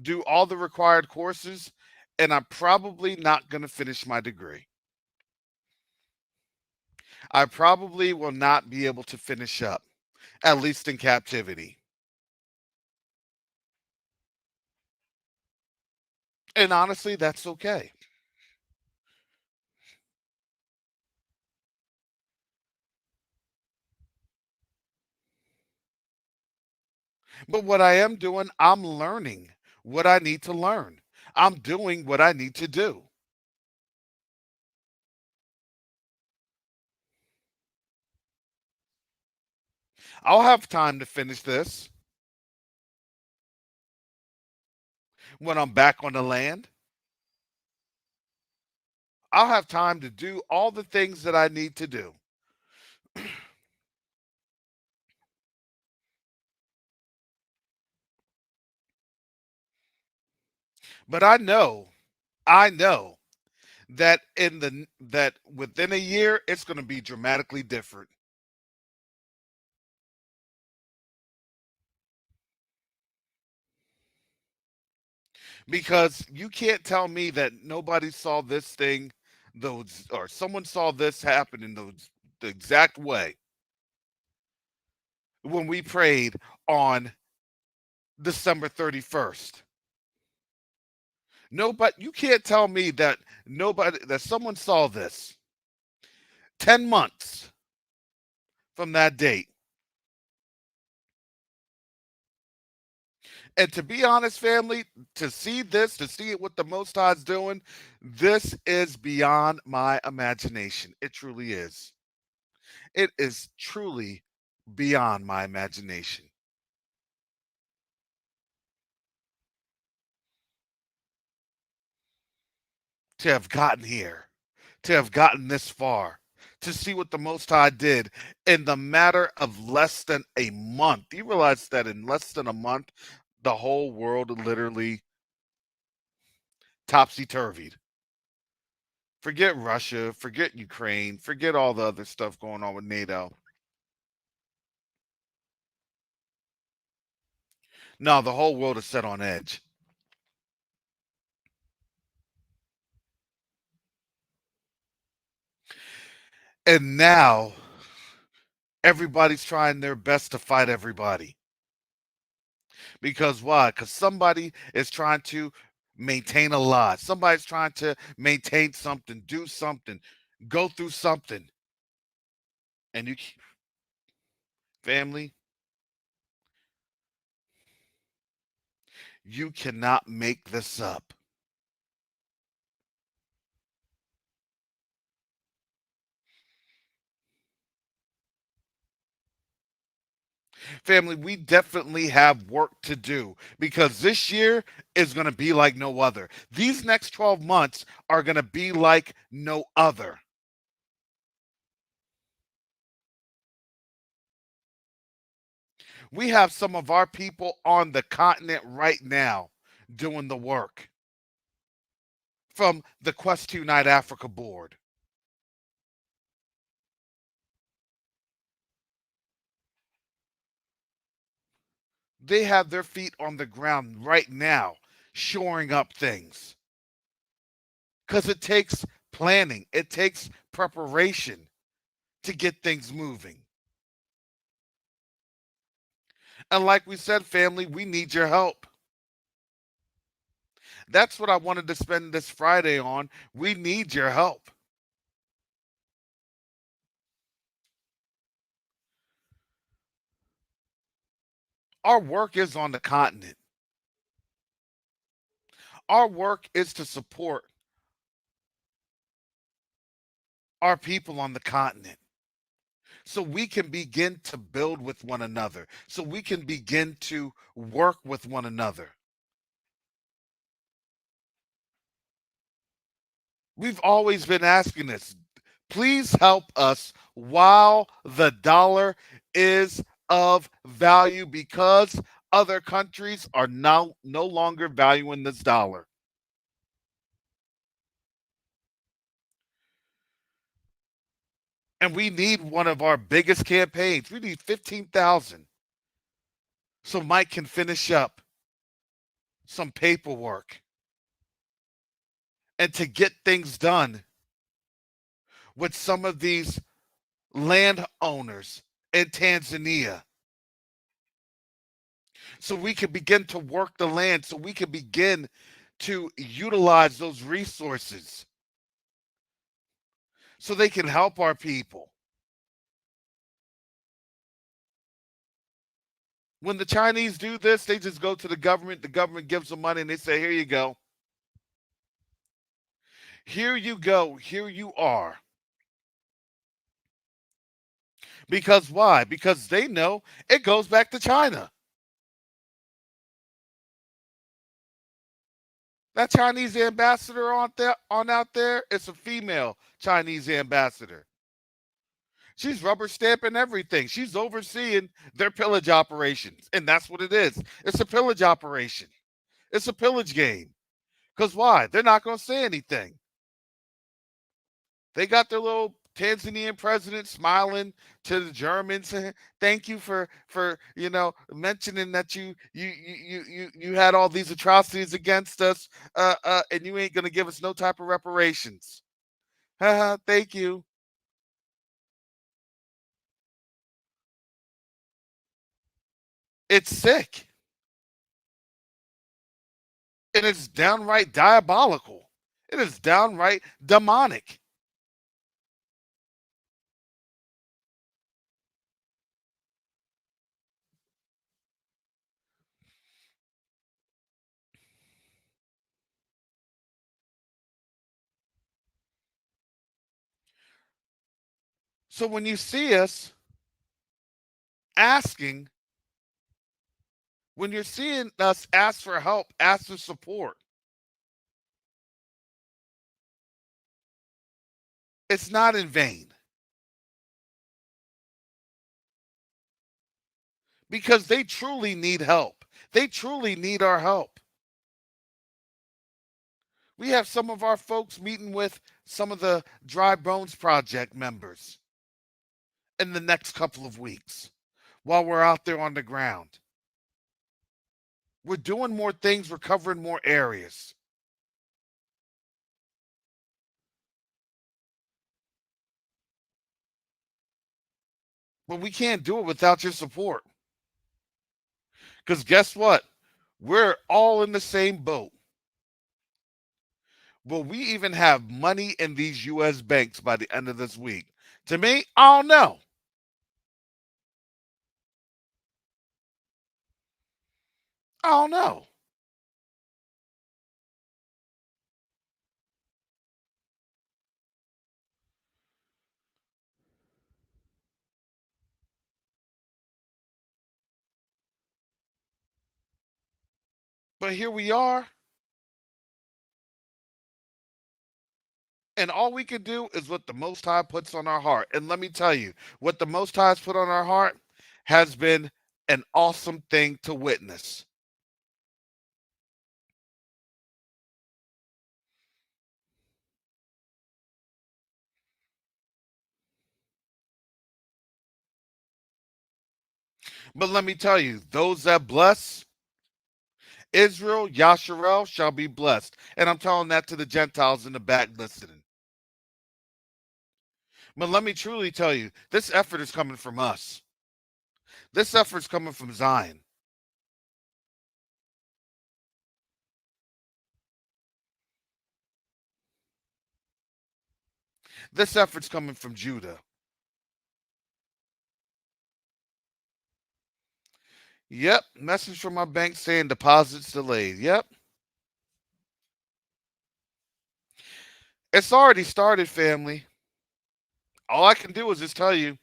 S2: do all the required courses, and I'm probably not going to finish my degree. I probably will not be able to finish up, at least in captivity. And honestly, that's okay. But what I am doing, I'm learning what I need to learn. I'm doing what I need to do. I'll have time to finish this when I'm back on the land. I'll have time to do all the things that I need to do. But I know that that within a year it's going to be dramatically different. Because you can't tell me that nobody saw this thing those or someone saw this happen in the exact way when we prayed on December 31st. Nobody, you can't tell me that someone saw this 10 months from that date. And to be honest, family, to see it what the Most High's doing, this is beyond my imagination. It truly is. It is truly beyond my imagination. To have gotten here, to have gotten this far, to see what the Most High did in the matter of less than a month. Do you realize that in less than a month, the whole world literally topsy turvied? Forget Russia, forget Ukraine, forget all the other stuff going on with NATO. No, the whole world is set on edge. And now everybody's trying their best to fight everybody. Because why? Because somebody is trying to maintain a lie. Somebody's trying to maintain something, do something, go through something. And you, family, You cannot make this up. Family, we definitely have work to do because this year is going to be like no other. These next 12 months are going to be like no other. We have some of our people on the continent right now doing the work from the Quest to Unite Africa board. They have their feet on the ground right now, shoring up things. Because it takes planning, it takes preparation to get things moving. And like we said, family, we need your help. That's what I wanted to spend this Friday on. We need your help. Our work is on the continent. Our work is to support our people on the continent so we can begin to build with one another, so we can begin to work with one another. We've always been asking this. Please help us while the dollar is of value because other countries are now no longer valuing this dollar. And we need one of our biggest campaigns. We need 15,000 so Mike can finish up some paperwork and to get things done with some of these landowners in Tanzania. So we can begin to work the land, so we can begin to utilize those resources so they can help our people. When the Chinese do this, they just go to the government gives them money, and they say, here you go. Here you go. Here you are. Because why? Because they know it goes back to China. That Chinese ambassador on out there, it's a female Chinese ambassador. She's rubber stamping everything. She's overseeing their pillage operations. And that's what it is. It's a pillage operation. It's a pillage game. Because why? They're not going to say anything. They got their little Tanzanian president smiling to the Germans. Thank you for mentioning that you had all these atrocities against us, and you ain't gonna give us no type of reparations. Thank you. It's sick. And it's downright diabolical. It is downright demonic. So when you see us asking, when you're seeing us ask for help, ask for support, it's not in vain. Because they truly need help. They truly need our help. We have some of our folks meeting with some of the Dry Bones Project members in the next couple of weeks while we're out there on the ground. We're doing more things, we're covering more areas. But we can't do it without your support. Because guess what? We're all in the same boat. Will we even have money in these U.S. banks by the end of this week? To me, I don't know. I don't know. But here we are, and all we can do is what the Most High puts on our heart. And let me tell you, what the Most High has put on our heart has been an awesome thing to witness. But let me tell you, those that bless Israel, Yasharel, shall be blessed. And I'm telling that to the Gentiles in the back listening. But let me truly tell you, this effort is coming from us. This effort is coming from Zion. This effort's coming from Judah. Yep, message from my bank saying deposits delayed. Yep. It's already started, family. All I can do is just tell you,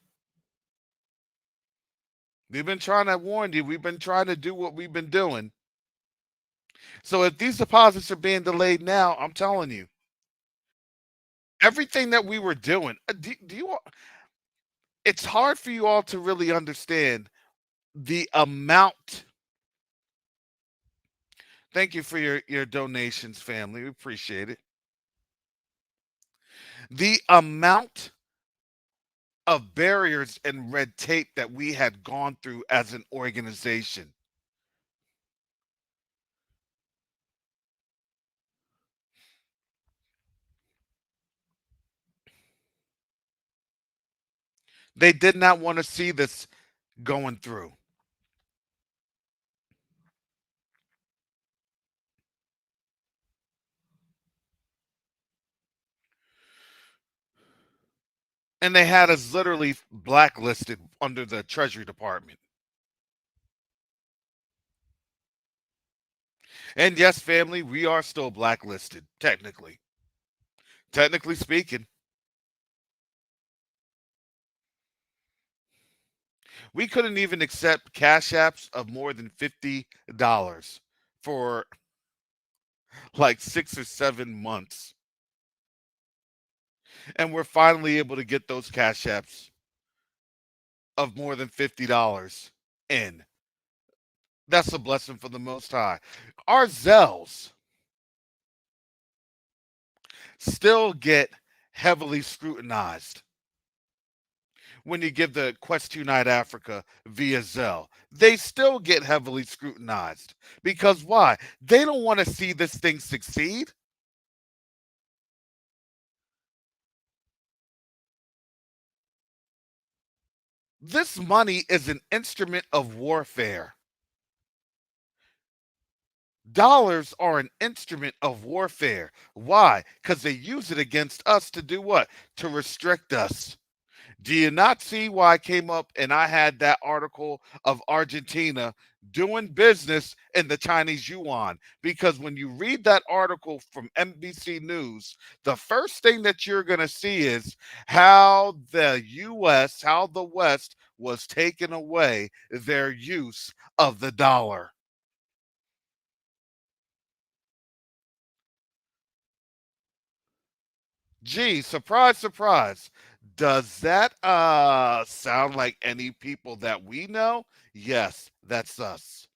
S2: we've been trying to warn you. We've been trying to do what we've been doing. So if these deposits are being delayed now, I'm telling you, everything that we were doing, do you all, it's hard for you all to really understand the amount. Thank you for your donations, family. We appreciate it. The amount of barriers and red tape that we had gone through as an organization. They did not want to see this going through. And they had us literally blacklisted under the Treasury Department. And yes, family, we are still blacklisted, technically. Technically speaking. We couldn't even accept cash apps of more than $50 for like 6 or 7 months. And we're finally able to get those cash apps of more than $50 in. That's a blessing from the Most High. Our Zells still get heavily scrutinized when you give the Quest Unite Africa via Zelle. They still get heavily scrutinized. Because why? They don't want to see this thing succeed. This money is an instrument of warfare. Dollars are an instrument of warfare. Why? Because they use it against us to do what? To restrict us. Do you not see why I came up and I had that article of Argentina doing business in the Chinese yuan? Because when you read that article from NBC News, the first thing that you're going to see is how the US, how the West was taking away their use of the dollar. Gee, surprise, surprise. Does that sound like any people that we know? Yes, that's us.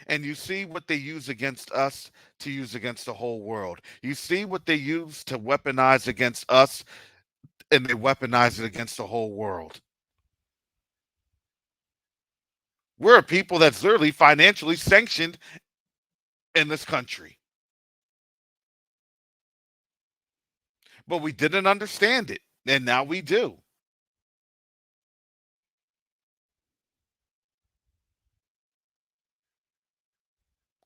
S2: And you see what they use against us to use against the whole world. You see what they use to weaponize against us, and they weaponize it against the whole world. We're a people that's literally financially sanctioned in this country. But we didn't understand it, and now we do.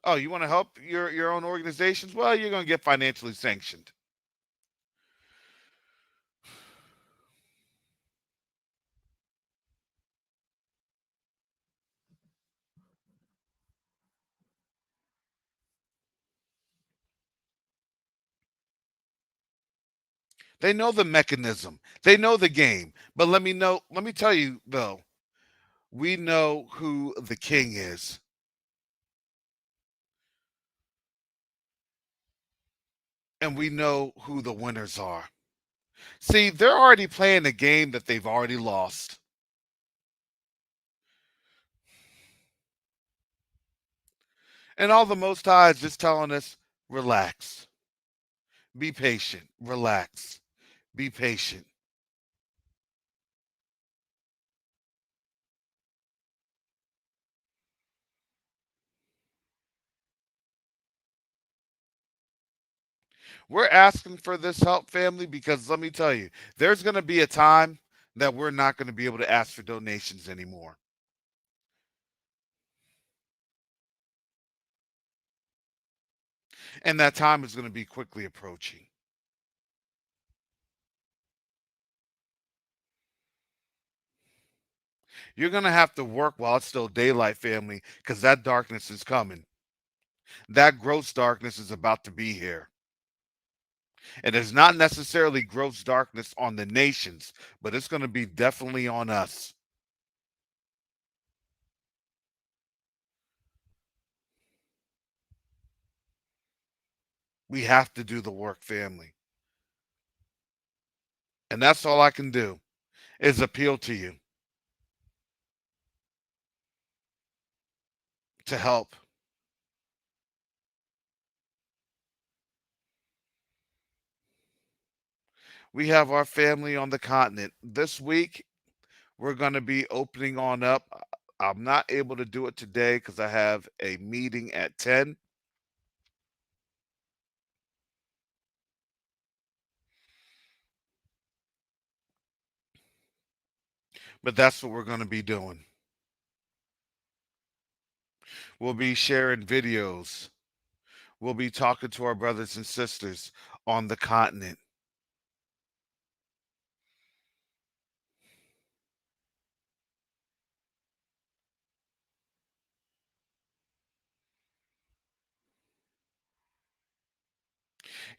S2: Oh, you want to help your own organizations? Well, you're going to get financially sanctioned. They know the mechanism. They know the game. But let me tell you though, we know who the king is. and we know who the winners are. See, they're already playing a game that they've already lost. And all the Most High is just telling us, relax, be patient, relax, be patient. We're asking for this help, family, because let me tell you, there's going to be a time that we're not going to be able to ask for donations anymore. And that time is going to be quickly approaching. You're going to have to work while it's still daylight, family, because that darkness is coming. That gross darkness is about to be here. And it's not necessarily gross darkness on the nations, but it's going to be definitely on us. We have to do the work, family. And that's all I can do is appeal to you to help. We have our family on the continent. This week, we're going to be opening on up. I'm not able to do it today because I have a meeting at 10. But that's what we're going to be doing. We'll be sharing videos. We'll be talking to our brothers and sisters on the continent.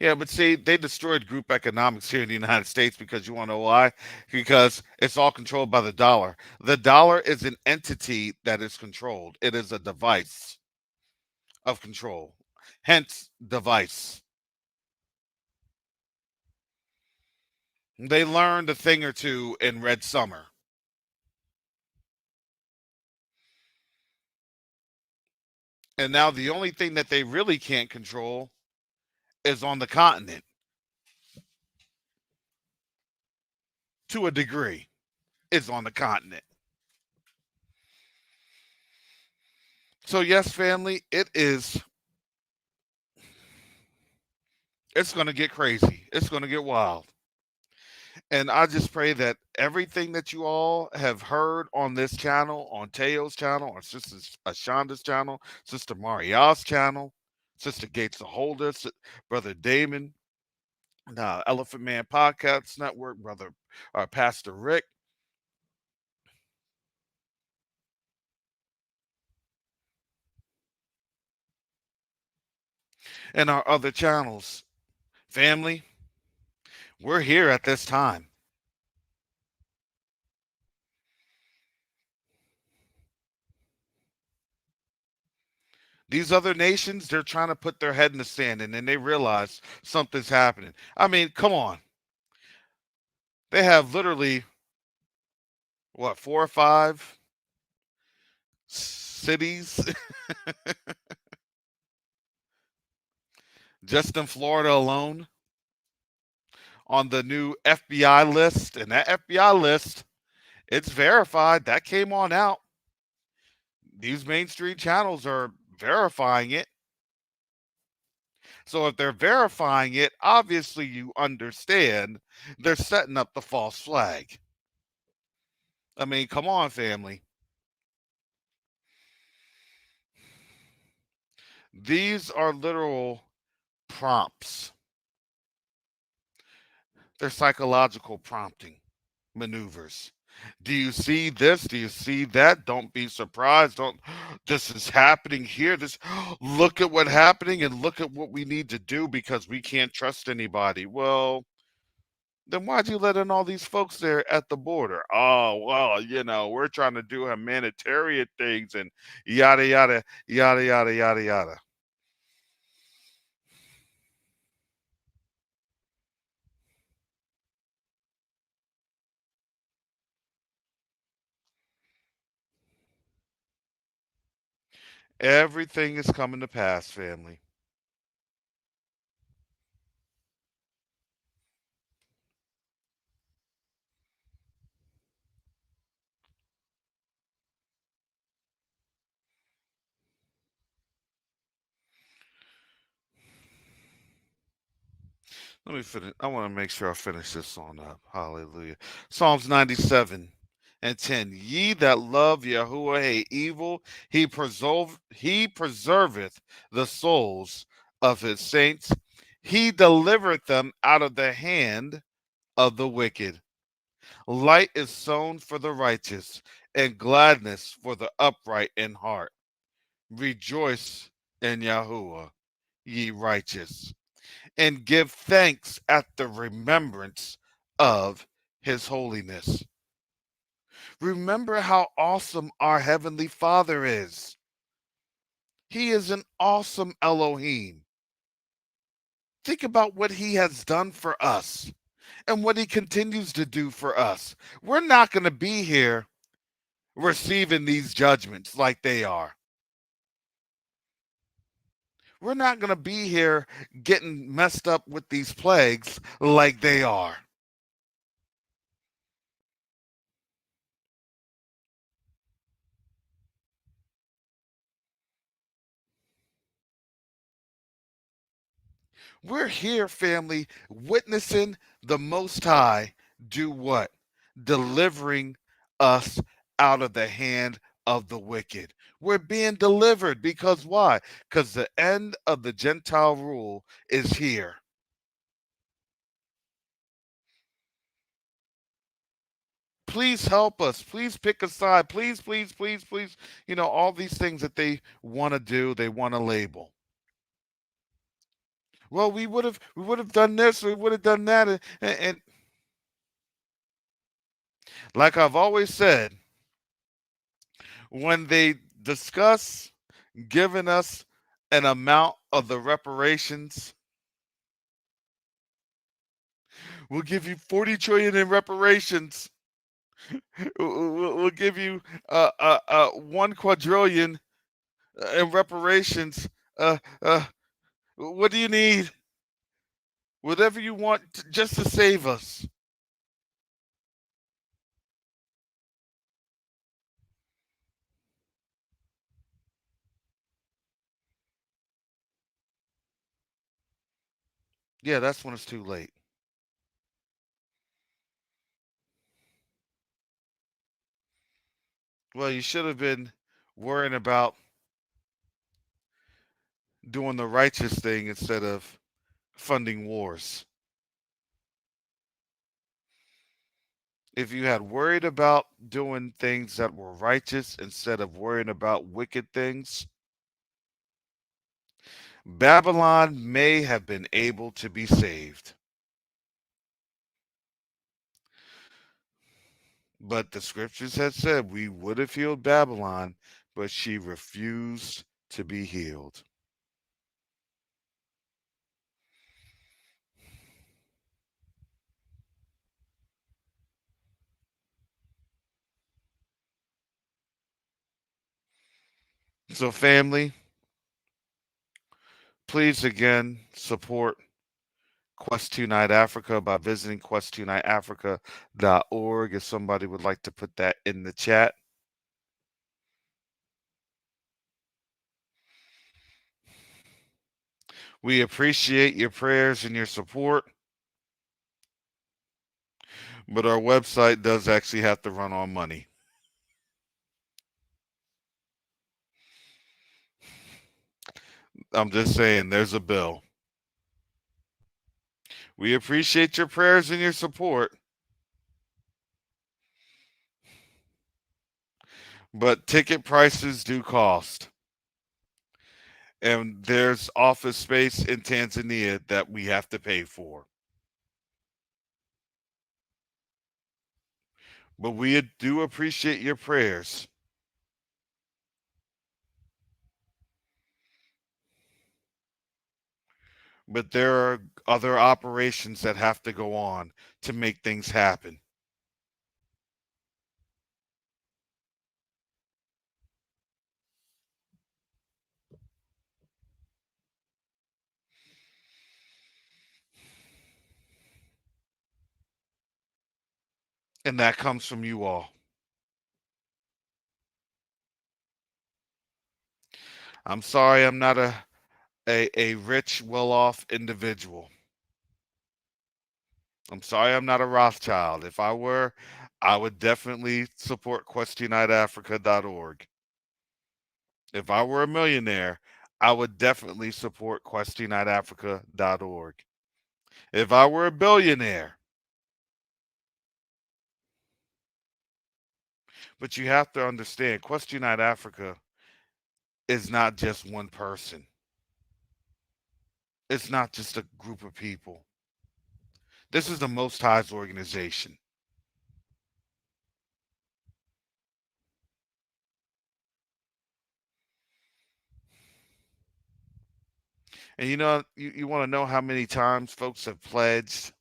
S2: Yeah, but see, they destroyed group economics here in the United States because you want to know why? Because it's all controlled by the dollar. The dollar is an entity that is controlled, it is a device of control, hence, device. They learned a thing or two in Red Summer. And now the only thing that they really can't control is on the continent to a degree. Is on the continent. So yes, family, it's going to get crazy. It's going to get wild. And I just pray that everything that you all have heard on this channel, on Teo's channel, on Sister Ashanda's channel, Sister Maria's channel, Sister Gates the Holder, Brother Damon, Elephant Man Podcast Network, Brother Pastor Rick, and our other channels. Family, we're here at this time. These other nations, they're trying to put their head in the sand and then they realize something's happening. I mean, come on. They have literally, what, 4 or 5 cities just in Florida alone on the new FBI list. And that FBI list, it's verified. That came on out. These mainstream channels are verifying it. So if they're verifying it, obviously you understand they're setting up the false flag. I mean, come on, family. These are literal prompts. They're psychological prompting maneuvers. Do you see this? Do you see that? Don't be surprised. Don't this is happening here. This look at what's happening and look at what we need to do because we can't trust anybody. Well, then why'd you let in all these folks there at the border? Oh, well, we're trying to do humanitarian things and yada yada, yada, yada, yada, yada. Everything is coming to pass, family. Let me finish. I want to make sure I finish this on up. Hallelujah. Psalms 97:10. Ye that love Yahuwah hate evil, he preserveth the souls of his saints. He delivereth them out of the hand of the wicked. Light is sown for the righteous, and gladness for the upright in heart. Rejoice in Yahuwah, ye righteous, and give thanks at the remembrance of his holiness. Remember how awesome our Heavenly Father is. He is an awesome Elohim. Think about what he has done for us and what he continues to do for us. We're not going to be here receiving these judgments like they are. We're not going to be here getting messed up with these plagues like they are. We're here, family, witnessing the Most High do what? Delivering us out of the hand of the wicked. We're being delivered because why? Because the end of the Gentile rule is here. Please help us. Please pick a side. Please, please, please, please. You know, all these things that they want to do, they want to label. Well, we would have done this, we would have done that, and like I've always said, when they discuss giving us an amount of the reparations, we'll give you 40 trillion in reparations. We'll give you 1 quadrillion in reparations. Uh, uh, what do you need? Whatever you want, just to save us. Yeah, that's when it's too late. Well, you should have been worrying about doing the righteous thing instead of funding wars. If you had worried about doing things that were righteous instead of worrying about wicked things, Babylon may have been able to be saved. But the scriptures had said we would have healed Babylon, but she refused to be healed. So, family, please again support Quest 2 Night Africa by visiting quest2nightafrica.org if somebody would like to put that in the chat. We appreciate your prayers and your support, but our website does actually have to run on money. I'm just saying, there's a bill. We appreciate your prayers and your support, but ticket prices do cost. And there's office space in Tanzania that we have to pay for. But we do appreciate your prayers. But there are other operations that have to go on to make things happen. And that comes from you all. I'm sorry I'm not a rich, well-off individual. I'm sorry I'm not a Rothschild. If I were, I would definitely support questionightafrica.org. If I were a millionaire, I would definitely support questionightafrica.org. If I were a billionaire, but you have to understand, Question Night Africa is not just one person. It's not just a group of people. This is the Most High's organization. And you want to know how many times folks have pledged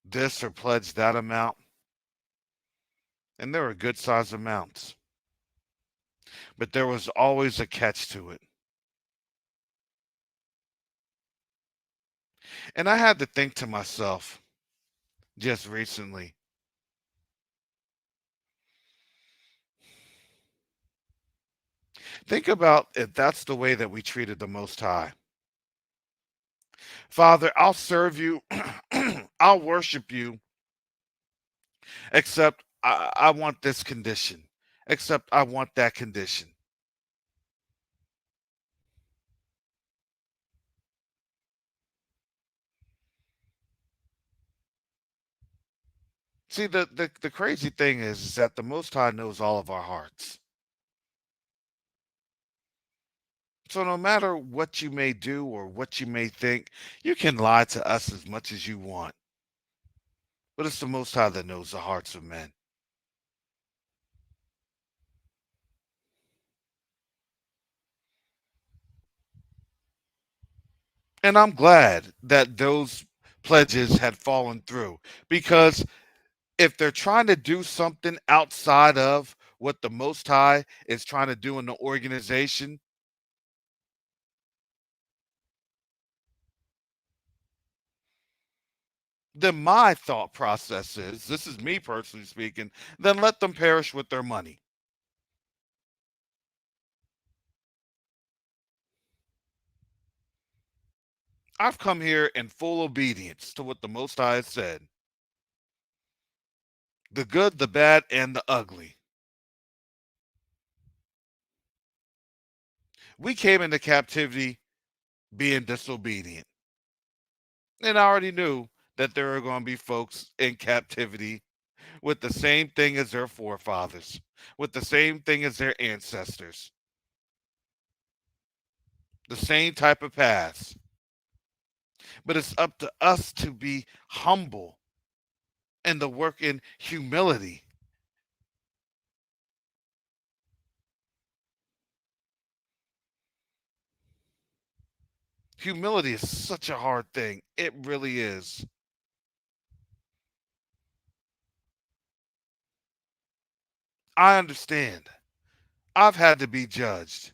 S2: this or pledged that amount? And there are good sized amounts. But there was always a catch to it. And I had to think to myself just recently, think about if that's the way that we treated the Most High. Father, I'll serve you, I'll worship you, except I want this condition, except I want that condition. See, the crazy thing is that the Most High knows all of our hearts. So no matter what you may do or what you may think, you can lie to us as much as you want. But it's the Most High that knows the hearts of men. And I'm glad that those pledges had fallen through, because if they're trying to do something outside of what the Most High is trying to do in the organization, then my thought process is, this is me personally speaking, then let them perish with their money. I've come here in full obedience to what the Most High has said. The good, the bad, and the ugly. We came into captivity being disobedient. And I already knew that there were going to be folks in captivity with the same thing as their forefathers, with the same thing as their ancestors, the same type of past. But it's up to us to be humble and to work in humility. Humility is such a hard thing. It really is. I understand. I've had to be judged.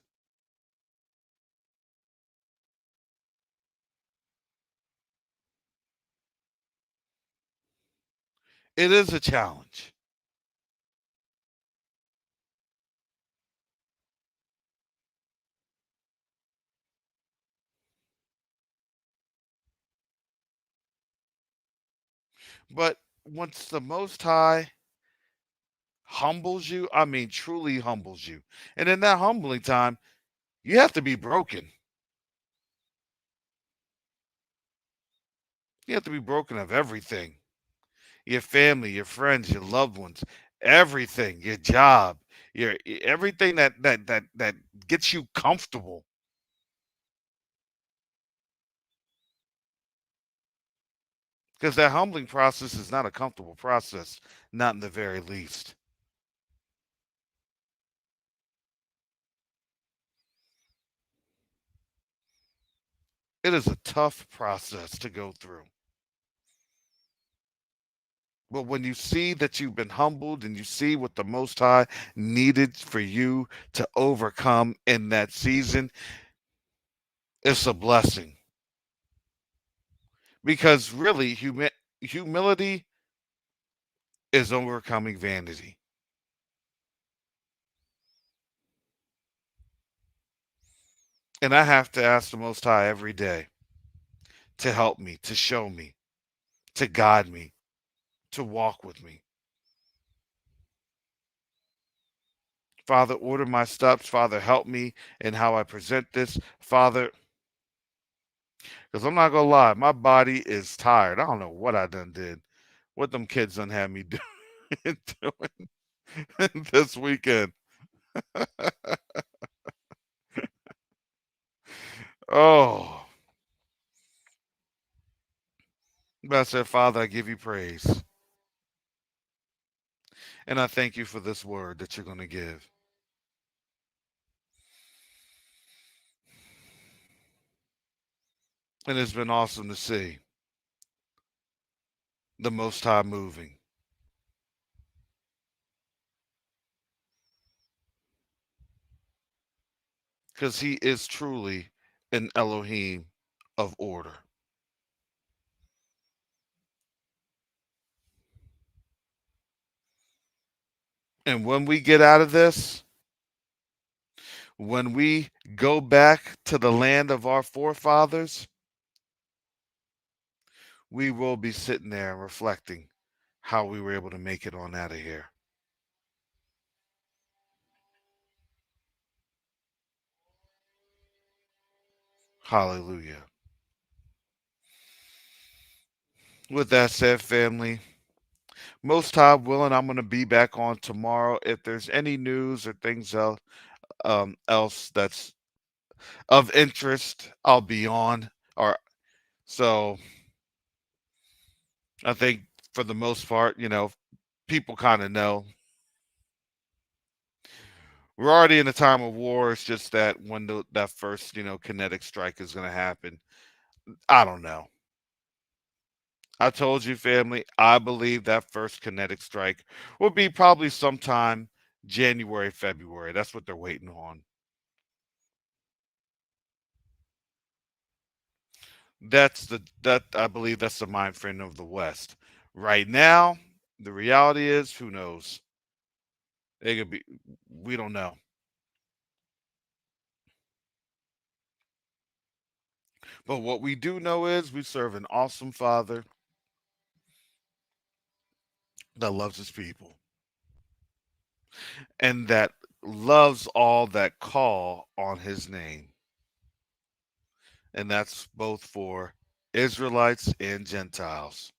S2: It is a challenge. But once the Most High humbles you, I mean, truly humbles you. And in that humbling time, you have to be broken. You have to be broken of everything: your family, your friends, your loved ones, everything, your job, your everything that gets you comfortable. Because that humbling process is not a comfortable process, not in the very least. It is a tough process to go through. But when you see that you've been humbled and you see what the Most High needed for you to overcome in that season, it's a blessing. Because really, humility is overcoming vanity. And I have to ask the Most High every day to help me, to show me, to guide me, to walk with me. Father, order my steps. Father, help me in how I present this. Father, because I'm not going to lie, my body is tired. I don't know what I done did, what them kids done had me doing this weekend. Oh, but I said, Father, I give you praise. And I thank you for this word that you're going to give. And it's been awesome to see the Most High moving. Because he is truly an Elohim of order. And when we get out of this, when we go back to the land of our forefathers, we will be sitting there reflecting how we were able to make it on out of here. Hallelujah. With that said, family, Most High willing, I'm going to be back on tomorrow. If there's any news or things else that's of interest, I'll be on. Or so I think for the most part, people kind of know. We're already in a time of war. It's just that when that first, kinetic strike is going to happen, I don't know. I told you, family, I believe that first kinetic strike will be probably sometime January, February. That's what they're waiting on. That I believe that's the mind frame of the West. Right now, the reality is, who knows? It could be, we don't know. But what we do know is we serve an awesome Father that loves his people and that loves all that call on his name. And that's both for Israelites and Gentiles.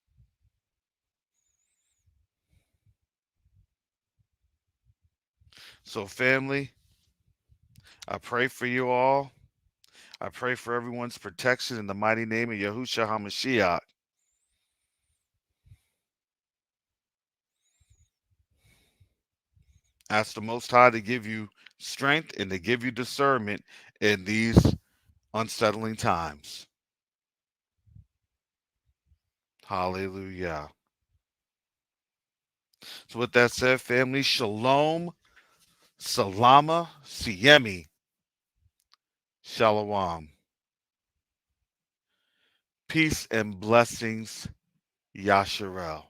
S2: So, family, I pray for you all. I pray for everyone's protection in the mighty name of Yahushua HaMashiach. Ask the Most High to give you strength and to give you discernment in these unsettling times. Hallelujah. So, with that said, family, shalom, salama, siyemi, shalom. Peace and blessings, Yasharel.